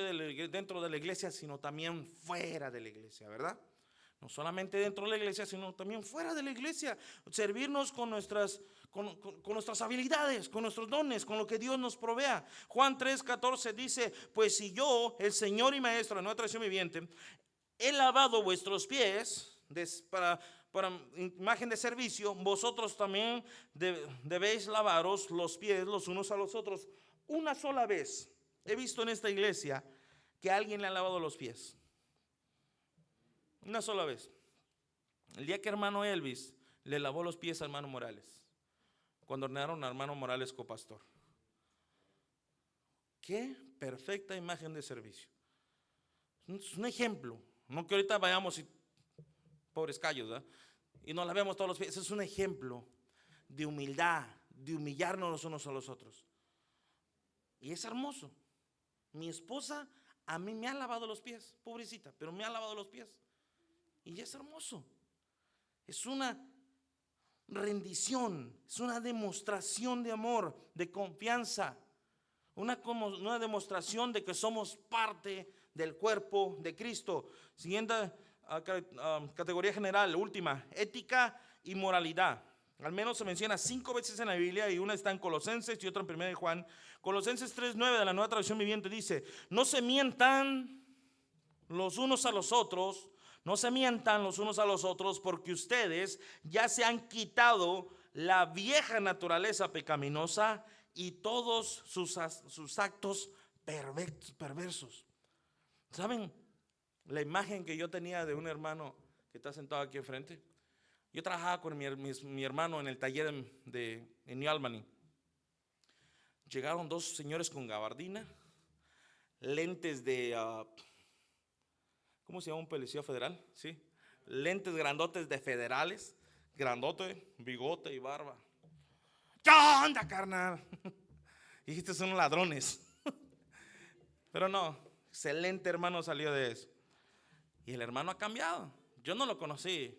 dentro de la iglesia, sino también fuera de la iglesia, ¿verdad? No solamente dentro de la iglesia, sino también fuera de la iglesia. Servirnos con nuestras habilidades, con nuestros dones, con lo que Dios nos provea. Juan 3:14 dice: pues si yo, el Señor y Maestro, en nueva traducción viviente, he lavado vuestros pies para imagen de servicio, vosotros también debéis lavaros los pies los unos a los otros. Una sola vez he visto en esta iglesia que alguien le ha lavado los pies. Una sola vez. El día que hermano Elvis le lavó los pies a hermano Morales, cuando ordenaron a hermano Morales copastor. Qué perfecta imagen de servicio. Es un ejemplo. No que ahorita vayamos y pobres callos, ¿verdad? Y nos lavemos todos los pies. Es un ejemplo de humildad, de humillarnos los unos a los otros. Y es hermoso. Mi esposa a mí me ha lavado los pies, pobrecita, pero me ha lavado los pies. Y es hermoso. Es una rendición, es una demostración de amor, de confianza, una demostración de que somos parte del cuerpo de Cristo. Siguiente categoría general, última: ética y moralidad. Al menos se menciona 5 veces en la Biblia, y una está en Colosenses y otra en 1 de Juan. Colosenses 3:9 de la nueva traducción viviente dice: no se mientan los unos a los otros. No se mientan los unos a los otros, porque ustedes ya se han quitado la vieja naturaleza pecaminosa y todos sus actos perversos. ¿Saben la imagen que yo tenía de un hermano que está sentado aquí enfrente? Yo trabajaba con mi hermano en el taller en New Albany. Llegaron 2 señores con gabardina, lentes de ¿cómo se llama un policía federal? Sí. Lentes grandotes de federales, grandote, bigote y barba. ¿Qué onda, carnal? Y estos son ladrones. Pero no, excelente hermano salió de eso. Y el hermano ha cambiado. Yo no lo conocí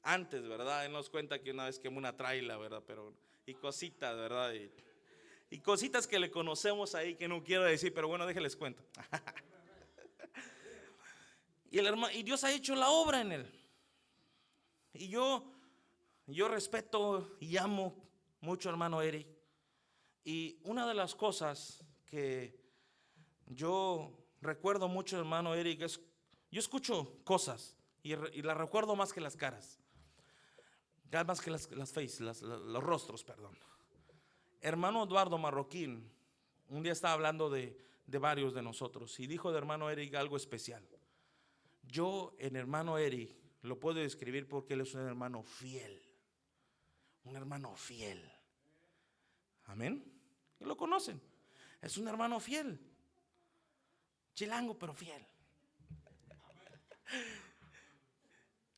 antes, ¿verdad? Él nos cuenta que una vez quemó una traila, ¿verdad? Pero, y cositas, ¿verdad? Y cositas que le conocemos ahí que no quiero decir, pero bueno, déjenles cuento. Y Dios ha hecho la obra en él. Y yo respeto y amo mucho a hermano Eric. Y una de las cosas que yo recuerdo mucho, hermano Eric, es: yo escucho cosas y las recuerdo más que las caras, más que los rostros, perdón. Hermano Eduardo Marroquín un día estaba hablando de varios de nosotros y dijo de hermano Eric algo especial. Yo en hermano Eric lo puedo describir porque él es un hermano fiel. Un hermano fiel. Amén. ¿Y lo conocen? Es un hermano fiel. Chilango, pero fiel.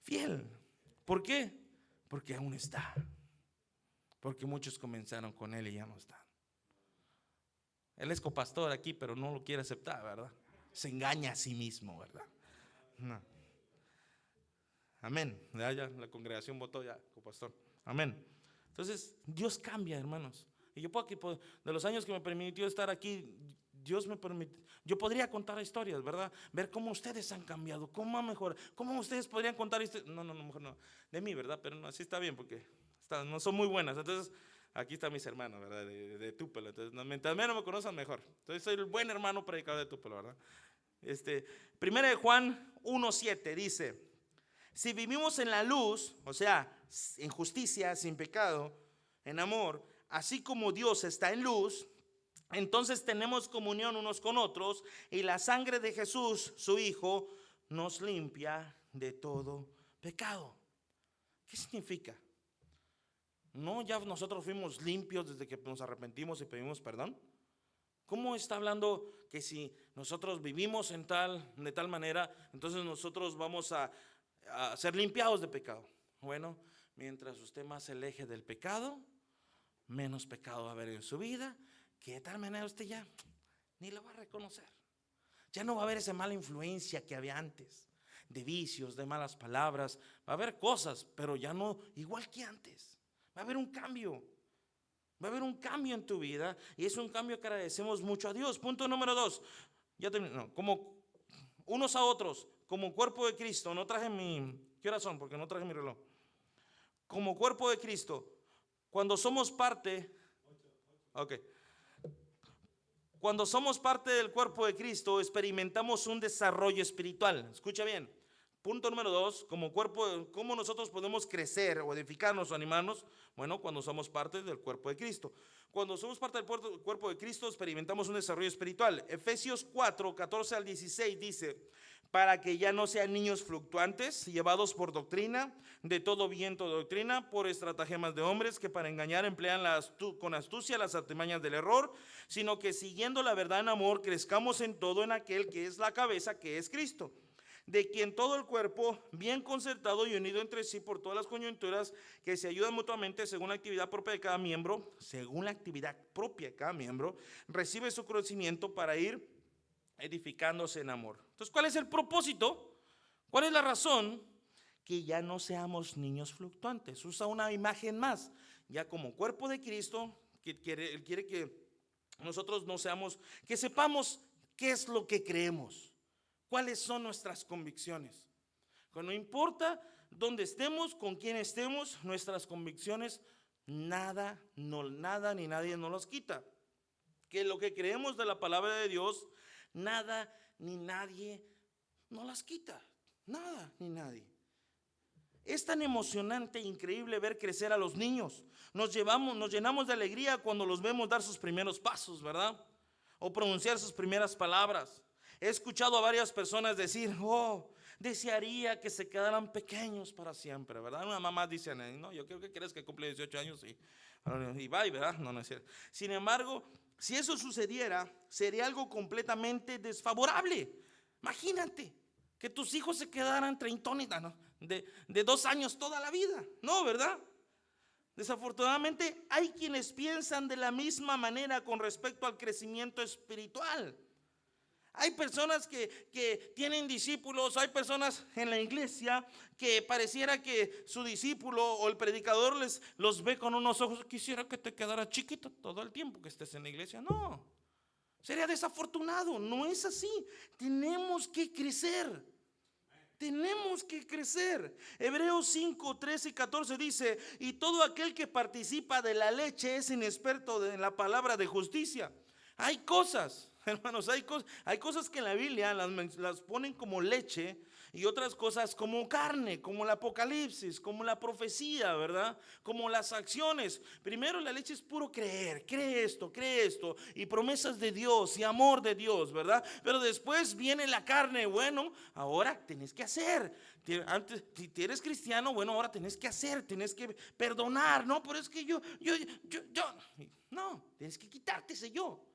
Fiel. ¿Por qué? Porque aún está. Porque muchos comenzaron con él y ya no están. Él es copastor aquí, pero no lo quiere aceptar, ¿verdad? Se engaña a sí mismo, ¿verdad? No. Amén. Ya la congregación votó ya, pastor. Amén. Entonces, Dios cambia, hermanos. Y yo de los años que me permitió estar aquí, Dios me permitió, yo podría contar historias, ¿verdad? Ver cómo ustedes han cambiado, cómo han mejorado, cómo ustedes podrían contar historias. No, mejor no. De mí, ¿verdad? Pero no, así está bien, porque no son muy buenas. Entonces, aquí están mis hermanos, ¿verdad? De Tupelo. Entonces, mientras menos me conozcan, mejor. Entonces, soy el buen hermano predicador de Tupelo, ¿verdad? Primera de Juan 1:7 dice: si vivimos en la luz, o sea, en justicia, sin pecado, en amor, así como Dios está en luz, entonces tenemos comunión unos con otros, y la sangre de Jesús, su Hijo, nos limpia de todo pecado. ¿Qué significa? No, ya nosotros fuimos limpios desde que nos arrepentimos y pedimos perdón. ¿Cómo está hablando que si nosotros vivimos de tal manera, entonces nosotros vamos a ser limpiados de pecado? Bueno, mientras usted más se aleje del pecado, menos pecado va a haber en su vida, que de tal manera usted ya ni lo va a reconocer. Ya no va a haber esa mala influencia que había antes, de vicios, de malas palabras. Va a haber cosas, pero ya no igual que antes. Va a haber un cambio. Va a haber un cambio en tu vida, y es un cambio que agradecemos mucho a Dios. Punto número 2. Ya terminé. No, como unos a otros, como cuerpo de Cristo. No traje ¿qué horas son? Porque no traje mi reloj. Como cuerpo de Cristo, cuando somos parte, ok. Cuando somos parte del cuerpo de Cristo, experimentamos un desarrollo espiritual. Escucha bien. Punto número 2, como cuerpo, ¿cómo nosotros podemos crecer o edificarnos o animarnos? Bueno, cuando somos parte del cuerpo de Cristo. Cuando somos parte del cuerpo de Cristo, experimentamos un desarrollo espiritual. Efesios 4, 14 al 16 dice: para que ya no sean niños fluctuantes, llevados por doctrina, de todo viento de doctrina, por estratagemas de hombres que para engañar emplean con astucia las artimañas del error, sino que siguiendo la verdad en amor, crezcamos en todo en aquel que es la cabeza, que es Cristo, de quien todo el cuerpo, bien concertado y unido entre sí por todas las coyunturas, que se ayudan mutuamente según la actividad propia de cada miembro, recibe su crecimiento para ir edificándose en amor. Entonces, ¿cuál es el propósito? ¿Cuál es la razón? Que ya no seamos niños fluctuantes. Usa una imagen más. Ya como cuerpo de Cristo, Él quiere que nosotros no seamos, que sepamos qué es lo que creemos, cuáles son nuestras convicciones. No importa dónde estemos, con quién estemos, nuestras convicciones, nada ni nadie nos los quita. Que lo que creemos de la palabra de Dios, nada ni nadie nos las quita. Nada ni nadie. Es tan emocionante e increíble ver crecer a los niños. Nos llenamos de alegría cuando los vemos dar sus primeros pasos, ¿verdad? O pronunciar sus primeras palabras. He escuchado a varias personas decir: desearía que se quedaran pequeños para siempre, ¿verdad? Una mamá dice: no, yo creo que quieres que cumple 18 años y bye, ¿verdad? No es cierto. Sin embargo, si eso sucediera, sería algo completamente desfavorable. Imagínate que tus hijos se quedaran treintones, de 2 años toda la vida. No, ¿verdad? Desafortunadamente hay quienes piensan de la misma manera con respecto al crecimiento espiritual. Hay personas que tienen discípulos, hay personas en la iglesia que pareciera que su discípulo o el predicador los ve con unos ojos: quisiera que te quedara chiquito todo el tiempo que estés en la iglesia. No, sería desafortunado, no es así. Tenemos que crecer. Tenemos que crecer. Hebreos 5, 13 y 14 dice: y todo aquel que participa de la leche es inexperto en la palabra de justicia. Hay cosas, hermanos, hay cosas que en la Biblia las ponen como leche, y otras cosas como carne, como el Apocalipsis, como la profecía, ¿verdad? Como las acciones. Primero la leche es puro creer, cree esto, y promesas de Dios y amor de Dios, ¿verdad? Pero después viene la carne. Bueno, ahora tenés que hacer. Antes, si eres cristiano, bueno, ahora tenés que hacer, tenés que perdonar. No, pero es que yo, no, tienes que quitarte ese yo.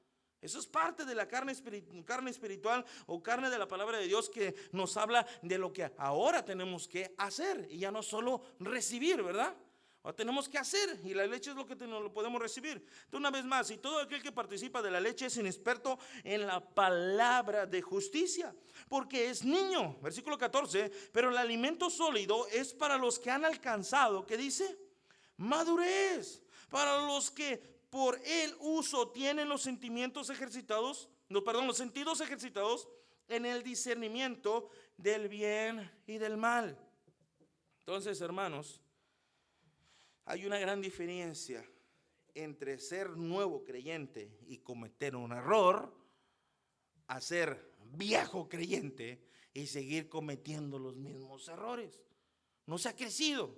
Eso es parte de la carne espiritual o carne de la palabra de Dios, que nos habla de lo que ahora tenemos que hacer y ya no solo recibir, ¿verdad? tenemos que hacer, y la leche es lo que no lo podemos recibir. Entonces, una vez más, y todo aquel que participa de la leche es inexperto en la palabra de justicia, porque es niño. Versículo 14, pero el alimento sólido es para los que han alcanzado, ¿qué dice? Madurez, para los que por el uso tienen los sentimientos ejercitados, los sentidos ejercitados en el discernimiento del bien y del mal. Entonces, hermanos, hay una gran diferencia entre ser nuevo creyente y cometer un error a ser viejo creyente y seguir cometiendo los mismos errores. No se ha crecido,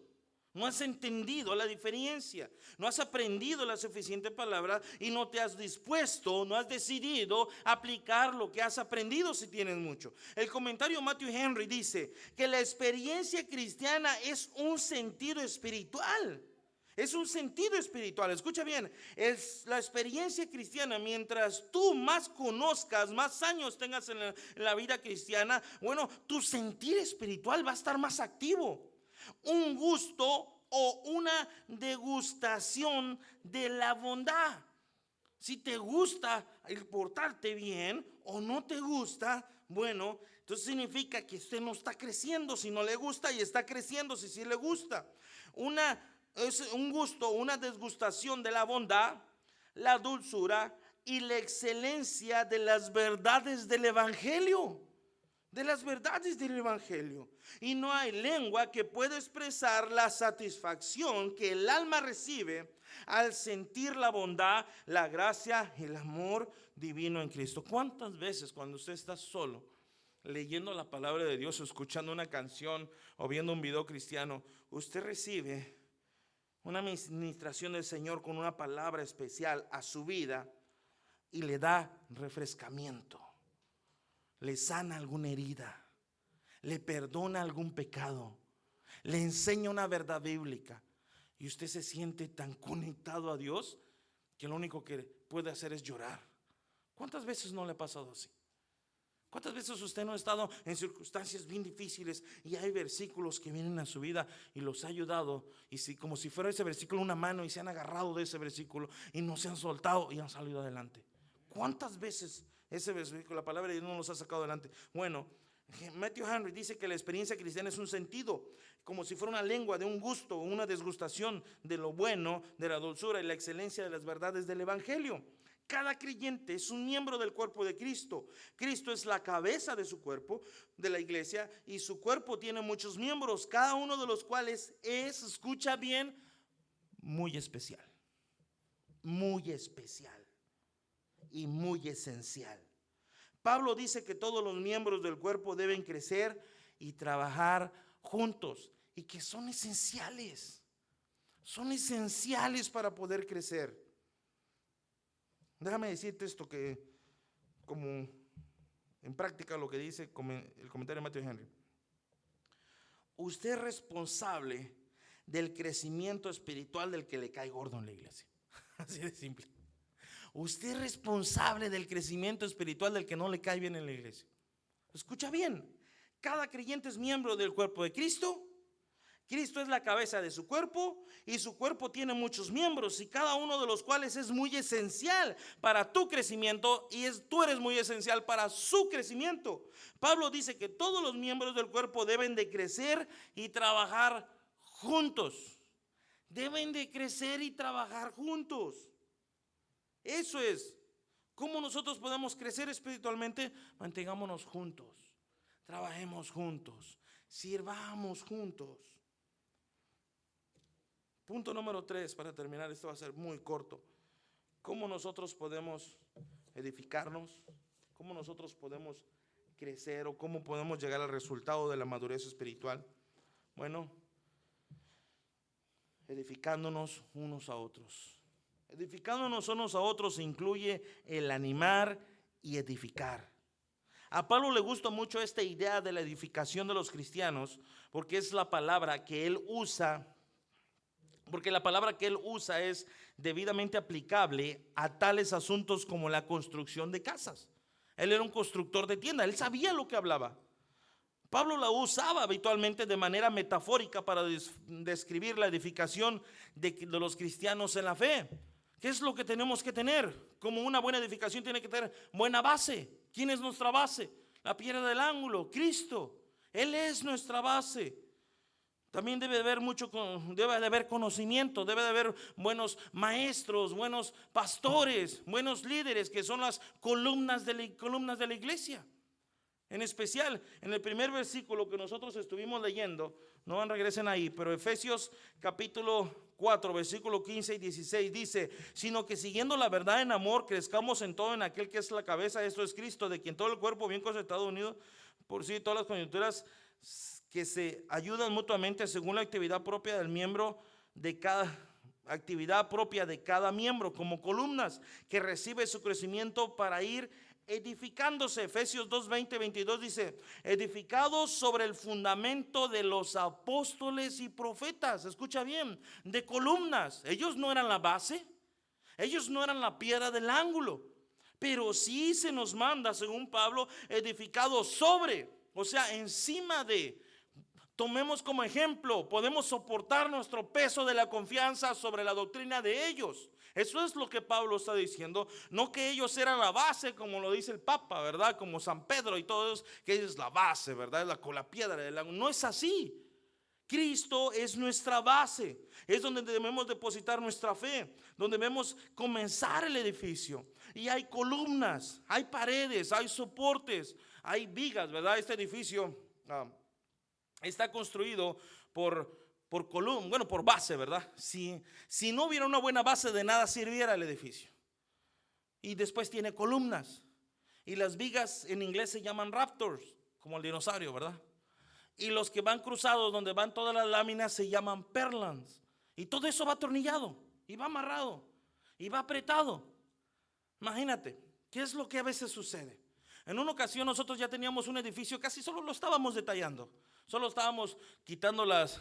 no has entendido la diferencia, no has aprendido la suficiente palabra y no te has dispuesto, no has decidido aplicar lo que has aprendido si tienes mucho. El comentario Matthew Henry dice que la experiencia cristiana es un sentido espiritual. Es un sentido espiritual, escucha bien, es la experiencia cristiana. Mientras tú más conozcas, más años tengas en la vida cristiana, bueno, tu sentir espiritual va a estar más activo. Un gusto o una degustación de la bondad. Si te gusta el portarte bien o no te gusta, bueno, entonces significa que usted no está creciendo si no le gusta, y está creciendo si sí le gusta. Es un gusto, una degustación de la bondad, la dulzura y la excelencia de las verdades del Evangelio. De las verdades del Evangelio. Y no hay lengua que pueda expresar la satisfacción que el alma recibe al sentir la bondad, la gracia y el amor divino en Cristo. ¿Cuántas veces cuando usted está solo, leyendo la palabra de Dios, o escuchando una canción o viendo un video cristiano, usted recibe una administración del Señor con una palabra especial a su vida y le da refrescamiento, le sana alguna herida, le perdona algún pecado, le enseña una verdad bíblica, y usted se siente tan conectado a Dios que lo único que puede hacer es llorar? ¿Cuántas veces no le ha pasado así? ¿Cuántas veces usted no ha estado en circunstancias bien difíciles y hay versículos que vienen a su vida y los ha ayudado, y como si fuera ese versículo una mano, y se han agarrado de ese versículo y no se han soltado y han salido adelante? ¿Cuántas veces ese versículo, la palabra de Dios, no los ha sacado adelante? Bueno, Matthew Henry dice que la experiencia cristiana es un sentido, como si fuera una lengua de un gusto o una desgustación de lo bueno, de la dulzura y la excelencia de las verdades del Evangelio. Cada creyente es un miembro del cuerpo de Cristo. Cristo es la cabeza de su cuerpo, de la iglesia, y su cuerpo tiene muchos miembros, cada uno de los cuales es, escucha bien, muy especial y muy esencial. Pablo dice que todos los miembros del cuerpo deben crecer y trabajar juntos, y que son esenciales para poder crecer. Déjame decirte esto, que como en práctica lo que dice el comentario de Matthew Henry: usted es responsable del crecimiento espiritual del que le cae gordo en la iglesia. Así de simple. Usted es responsable del crecimiento espiritual del que no le cae bien en la iglesia. Escucha bien, cada creyente es miembro del cuerpo de Cristo. Cristo es la cabeza de su cuerpo, y su cuerpo tiene muchos miembros, y cada uno de los cuales es muy esencial para tu crecimiento, y tú eres muy esencial para su crecimiento. Pablo dice que todos los miembros del cuerpo deben de crecer y trabajar juntos. Deben de crecer y trabajar juntos. Eso es. ¿Cómo nosotros podemos crecer espiritualmente? Mantengámonos juntos, trabajemos juntos, sirvamos juntos. Punto número 3, para terminar, esto va a ser muy corto. ¿Cómo nosotros podemos edificarnos? ¿Cómo nosotros podemos crecer, o cómo podemos llegar al resultado de la madurez espiritual? Bueno, edificándonos unos a otros. Edificándonos unos a otros incluye el animar y edificar. A Pablo le gusta mucho esta idea de la edificación de los cristianos, porque es la palabra que él usa. Porque la palabra que él usa es debidamente aplicable a tales asuntos como la construcción de casas. Él era un constructor de tienda, él sabía lo que hablaba. Pablo la usaba habitualmente de manera metafórica para describir la edificación de los cristianos en la fe. ¿Qué es lo que tenemos que tener? Como una buena edificación tiene que tener buena base. ¿Quién es nuestra base? La piedra del ángulo, Cristo. Él es nuestra base. También debe de haber conocimiento, debe de haber buenos maestros, buenos pastores, buenos líderes, que son las columnas de la iglesia. En especial, en el primer versículo que nosotros estuvimos leyendo, no regresen ahí, pero Efesios capítulo 4, versículo 15 y 16 dice: sino que siguiendo la verdad en amor, crezcamos en todo en aquel que es la cabeza, esto es Cristo, de quien todo el cuerpo bien concertado, unido por sí, todas las coyunturas que se ayudan mutuamente según la actividad propia del miembro de cada actividad propia de cada miembro, como columnas que recibe su crecimiento para ir edificándose. Efesios 2, 20, 22 dice: edificados sobre el fundamento de los apóstoles y profetas. Escucha bien, de columnas. Ellos no eran la base, ellos no eran la piedra del ángulo, pero sí se nos manda, según Pablo, edificados sobre, o sea, encima de. Tomemos como ejemplo, podemos soportar nuestro peso de la confianza sobre la doctrina de ellos. Eso es lo que Pablo está diciendo. No que ellos eran la base, como lo dice el Papa, ¿verdad? Como San Pedro y todos, que ellos es la base, ¿verdad? La piedra del ángulo. No es así. Cristo es nuestra base. Es donde debemos depositar nuestra fe, donde debemos comenzar el edificio. Y hay columnas, hay paredes, hay soportes, hay vigas, ¿verdad? Este edificio está construido por columna, bueno, por base, ¿verdad? Si no hubiera una buena base, de nada sirviera el edificio. Y después tiene columnas. Y las vigas en inglés se llaman raptors, como el dinosaurio, ¿verdad? Y los que van cruzados, donde van todas las láminas, se llaman perlans. Y todo eso va atornillado, y va amarrado, y va apretado. Imagínate, ¿qué es lo que a veces sucede? En una ocasión nosotros ya teníamos un edificio, casi solo lo estábamos detallando. Solo estábamos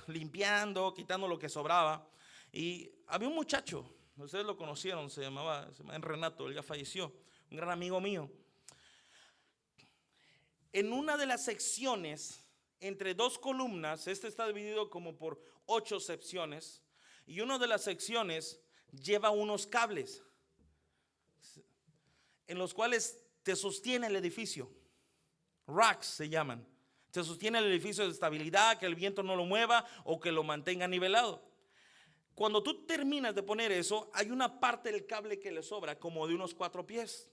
limpiando, quitando lo que sobraba. Y había un muchacho, ustedes lo conocieron, se llamaba Renato, él ya falleció, un gran amigo mío. En una de las secciones, entre dos columnas, este está dividido como por 8 secciones, y una de las secciones lleva unos cables en los cuales te sostiene el edificio. Racks se llaman. Te sostiene el edificio de estabilidad, que el viento no lo mueva o que lo mantenga nivelado. Cuando tú terminas de poner eso, hay una parte del cable que le sobra, como de unos 4 pies.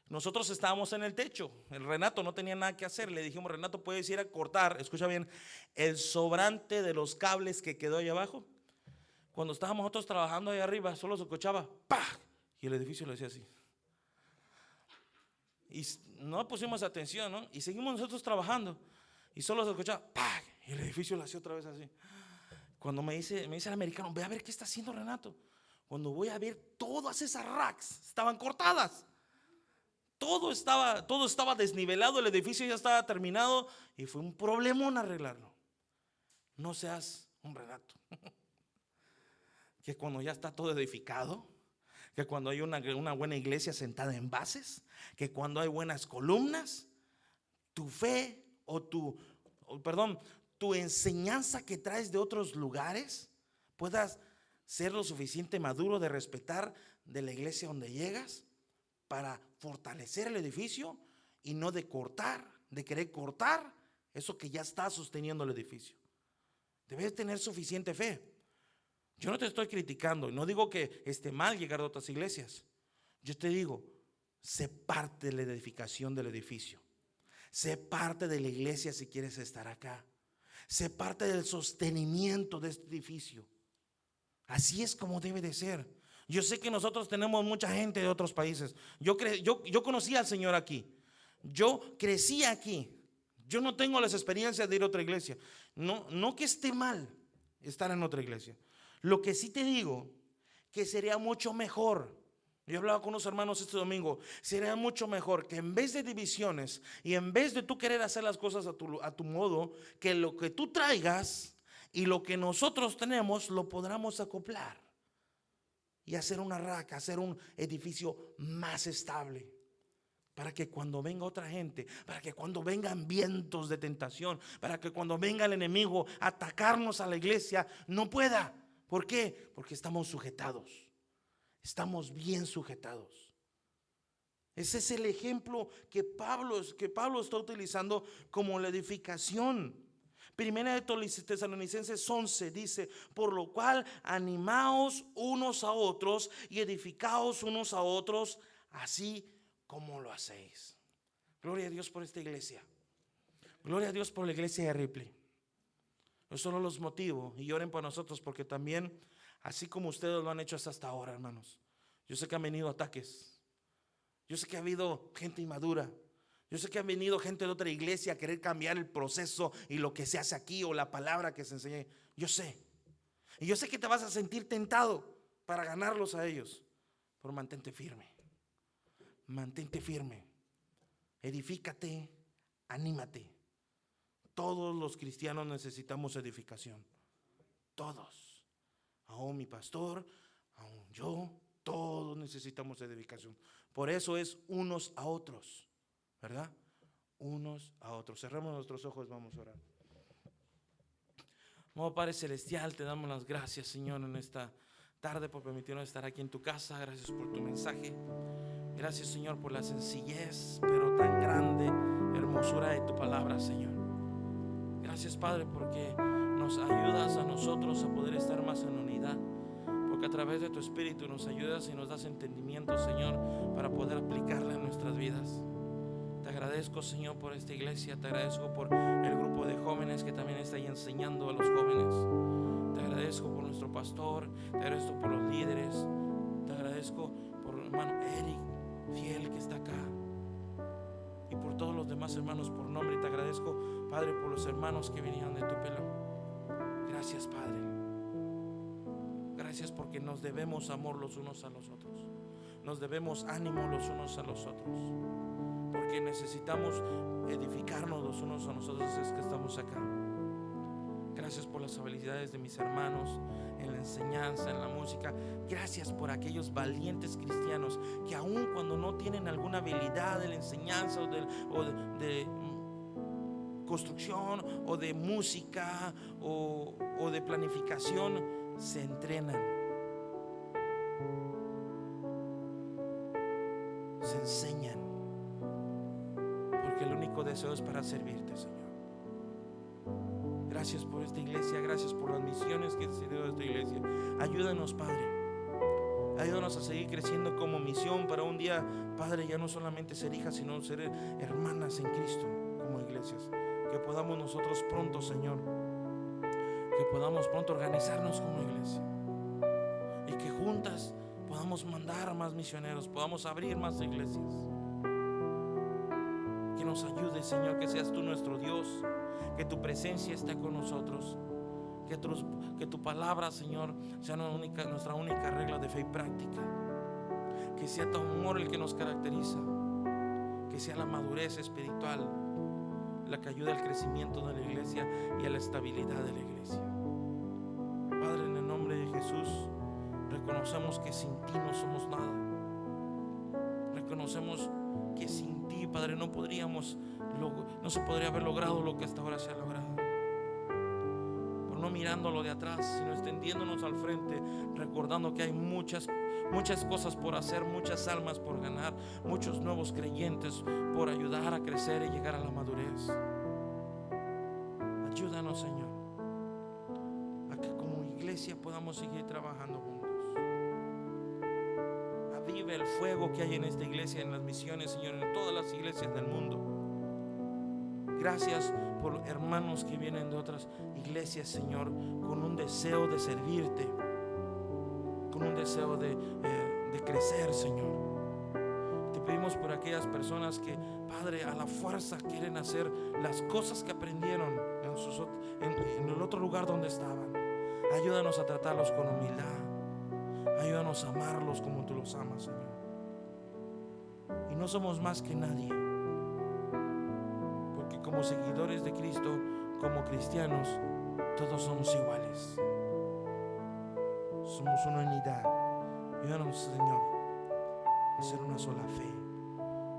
Nosotros estábamos en el techo. El Renato no tenía nada que hacer. Le dijimos: Renato, puedes ir a cortar, escucha bien, el sobrante de los cables que quedó ahí abajo. Cuando estábamos nosotros trabajando ahí arriba, solo se escuchaba ¡pah! Y el edificio lo hacía así. Y no pusimos atención, ¿no? Y seguimos nosotros trabajando. Y solo se escuchaba ¡pah! Y el edificio lo hacía otra vez así. Cuando me dice el americano: ve a ver qué está haciendo Renato. Cuando voy a ver, todas esas racks estaban cortadas. Todo estaba desnivelado, el edificio ya estaba terminado y fue un problemón arreglarlo. No seas un Renato. Que cuando ya está todo edificado, que cuando hay una buena iglesia sentada en bases, que cuando hay buenas columnas, tu fe tu enseñanza que traes de otros lugares puedas ser lo suficiente maduro de respetar de la iglesia donde llegas, para fortalecer el edificio y no de querer cortar eso que ya está sosteniendo el edificio. Debes tener suficiente fe. Yo no te estoy criticando y no digo que esté mal llegar a otras iglesias. Yo te digo, sé parte de la edificación del edificio. Sé parte de la iglesia si quieres estar acá. Sé parte del sostenimiento de este edificio. Así es como debe de ser. Yo sé que nosotros tenemos mucha gente de otros países. Yo conocí al Señor aquí. Yo crecí aquí. Yo no tengo las experiencias de ir a otra iglesia. No que esté mal estar en otra iglesia. Lo que sí te digo, que sería mucho mejor. Yo hablaba con unos hermanos este domingo. Sería mucho mejor que en vez de divisiones y en vez de tú querer hacer las cosas a tu modo, que lo que tú traigas y lo que nosotros tenemos lo podamos acoplar y hacer una raca, hacer un edificio más estable para que cuando venga otra gente, para que cuando vengan vientos de tentación, para que cuando venga el enemigo a atacarnos a la iglesia, no pueda. ¿Por qué? Porque estamos sujetados, estamos bien sujetados. Ese es el ejemplo que Pablo está utilizando como la edificación. Primera de Tesalonicenses 11 dice: por lo cual animaos unos a otros y edificaos unos a otros, así como lo hacéis. Gloria a Dios por esta iglesia. Gloria a Dios por la iglesia de Ripley. Yo solo los motivo y oren por nosotros, porque también, así como ustedes lo han hecho hasta ahora, hermanos, yo sé que han venido ataques. Yo sé que ha habido gente inmadura. Yo sé que ha venido gente de otra iglesia a querer cambiar el proceso y lo que se hace aquí o la palabra que se enseña. Yo sé. Y yo sé que te vas a sentir tentado para ganarlos a ellos. Pero mantente firme. Mantente firme. Edifícate. Anímate. Todos los cristianos necesitamos edificación. Todos. Aún mi pastor, aún yo, todos necesitamos edificación. Por eso es unos a otros, ¿verdad? Unos a otros. Cerramos nuestros ojos, vamos a orar. Oh Padre Celestial, te damos las gracias, Señor, en esta tarde por permitirnos estar aquí en tu casa. Gracias por tu mensaje. Gracias, Señor, por la sencillez, pero tan grande hermosura de tu palabra, Señor. Gracias, Padre, porque nos ayudas a nosotros a poder estar más en unidad. Porque a través de tu Espíritu nos ayudas y nos das entendimiento, Señor, para poder aplicarla en nuestras vidas. Te agradezco, Señor, por esta iglesia. Te agradezco por el grupo de jóvenes que también está ahí enseñando a los jóvenes. Te agradezco por nuestro pastor. Te agradezco por los líderes. Te agradezco por el hermano Eric fiel que está acá, y por todos los demás hermanos por nombre. Y te agradezco, Padre, por los hermanos que vinieron de tu pelo. Gracias, Padre. Gracias porque nos debemos amor los unos a los otros. Nos debemos ánimo los unos a los otros. Porque necesitamos edificarnos los unos a nosotros. Es que estamos acá. Gracias por las habilidades de mis hermanos en la enseñanza, en la música. Gracias por aquellos valientes cristianos que aun cuando no tienen alguna habilidad de la enseñanza o de construcción o de música o de planificación, se entrenan, se enseñan, porque el único deseo es para servirte, Señor. Gracias por esta iglesia, gracias por las misiones que se dio a esta iglesia. Ayúdanos, Padre, ayúdanos a seguir creciendo como misión para un día, Padre, ya no solamente ser hijas, sino ser hermanas en Cristo como iglesias. Que podamos nosotros pronto, Señor, que podamos pronto organizarnos como iglesia y que juntas podamos mandar a más misioneros, podamos abrir más iglesias. Que nos ayude, Señor, que seas tú nuestro Dios, que tu presencia esté con nosotros, que tu palabra, Señor, sea nuestra única regla de fe y práctica, que sea tu amor el que nos caracteriza, que sea la madurez espiritual la que ayude al crecimiento de la iglesia y a la estabilidad de la iglesia. Padre, en el nombre de Jesús, reconocemos que sin ti no somos nada. Reconocemos que sin ti, Padre, no se podría haber logrado lo que hasta ahora se ha logrado. Por no mirándolo de atrás, sino extendiéndonos al frente, recordando que hay muchas cosas por hacer, muchas almas por ganar, muchos nuevos creyentes por ayudar a crecer y llegar a la madurez. Ayúdanos, Señor, a que como iglesia podamos seguir trabajando juntos. Aviva el fuego que hay en esta iglesia, en las misiones, Señor, en todas las iglesias del mundo. Gracias por hermanos que vienen de otras iglesias, Señor, con un deseo de servirte, con un deseo de crecer, Señor. Te pedimos por aquellas personas que, Padre, a la fuerza quieren hacer las cosas que aprendieron en el otro lugar donde estaban. Ayúdanos a tratarlos con humildad. Ayúdanos a amarlos como tú los amas, Señor. Y no somos más que nadie, porque como seguidores de Cristo, como cristianos, todos somos iguales. Somos una unidad. Ayúdanos, Señor, a ser una sola fe,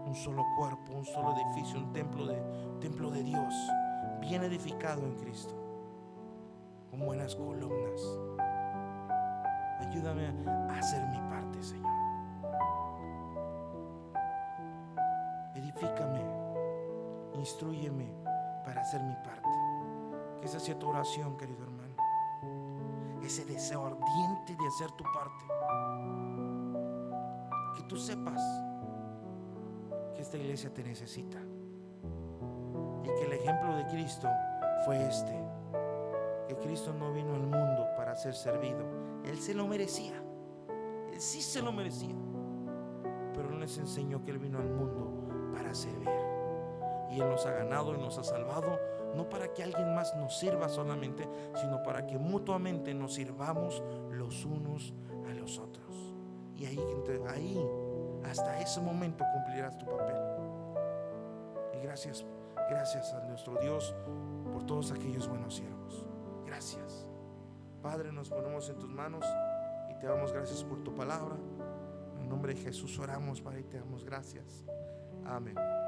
un solo cuerpo, un solo edificio, un templo de Dios, bien edificado en Cristo, con buenas columnas. Ayúdame a hacer mi parte, Señor. Edifícame, instrúyeme para hacer mi parte. Que esa sea tu oración, querido hermano. Ese deseo ardiente de hacer tu parte. Que tú sepas que esta iglesia te necesita y que el ejemplo de Cristo fue que Cristo no vino al mundo para ser servido. Él se lo merecía, Él sí se lo merecía, pero no les enseñó que Él vino al mundo para servir. Y Él nos ha ganado y nos ha salvado, no para que alguien más nos sirva solamente, sino para que mutuamente nos sirvamos los unos a los otros. Y ahí hasta ese momento cumplirás tu papel. Y gracias a nuestro Dios por todos aquellos buenos siervos. Gracias, Padre. Nos ponemos en tus manos y te damos gracias por tu palabra. En el nombre de Jesús oramos, Padre, y te damos gracias. Amén.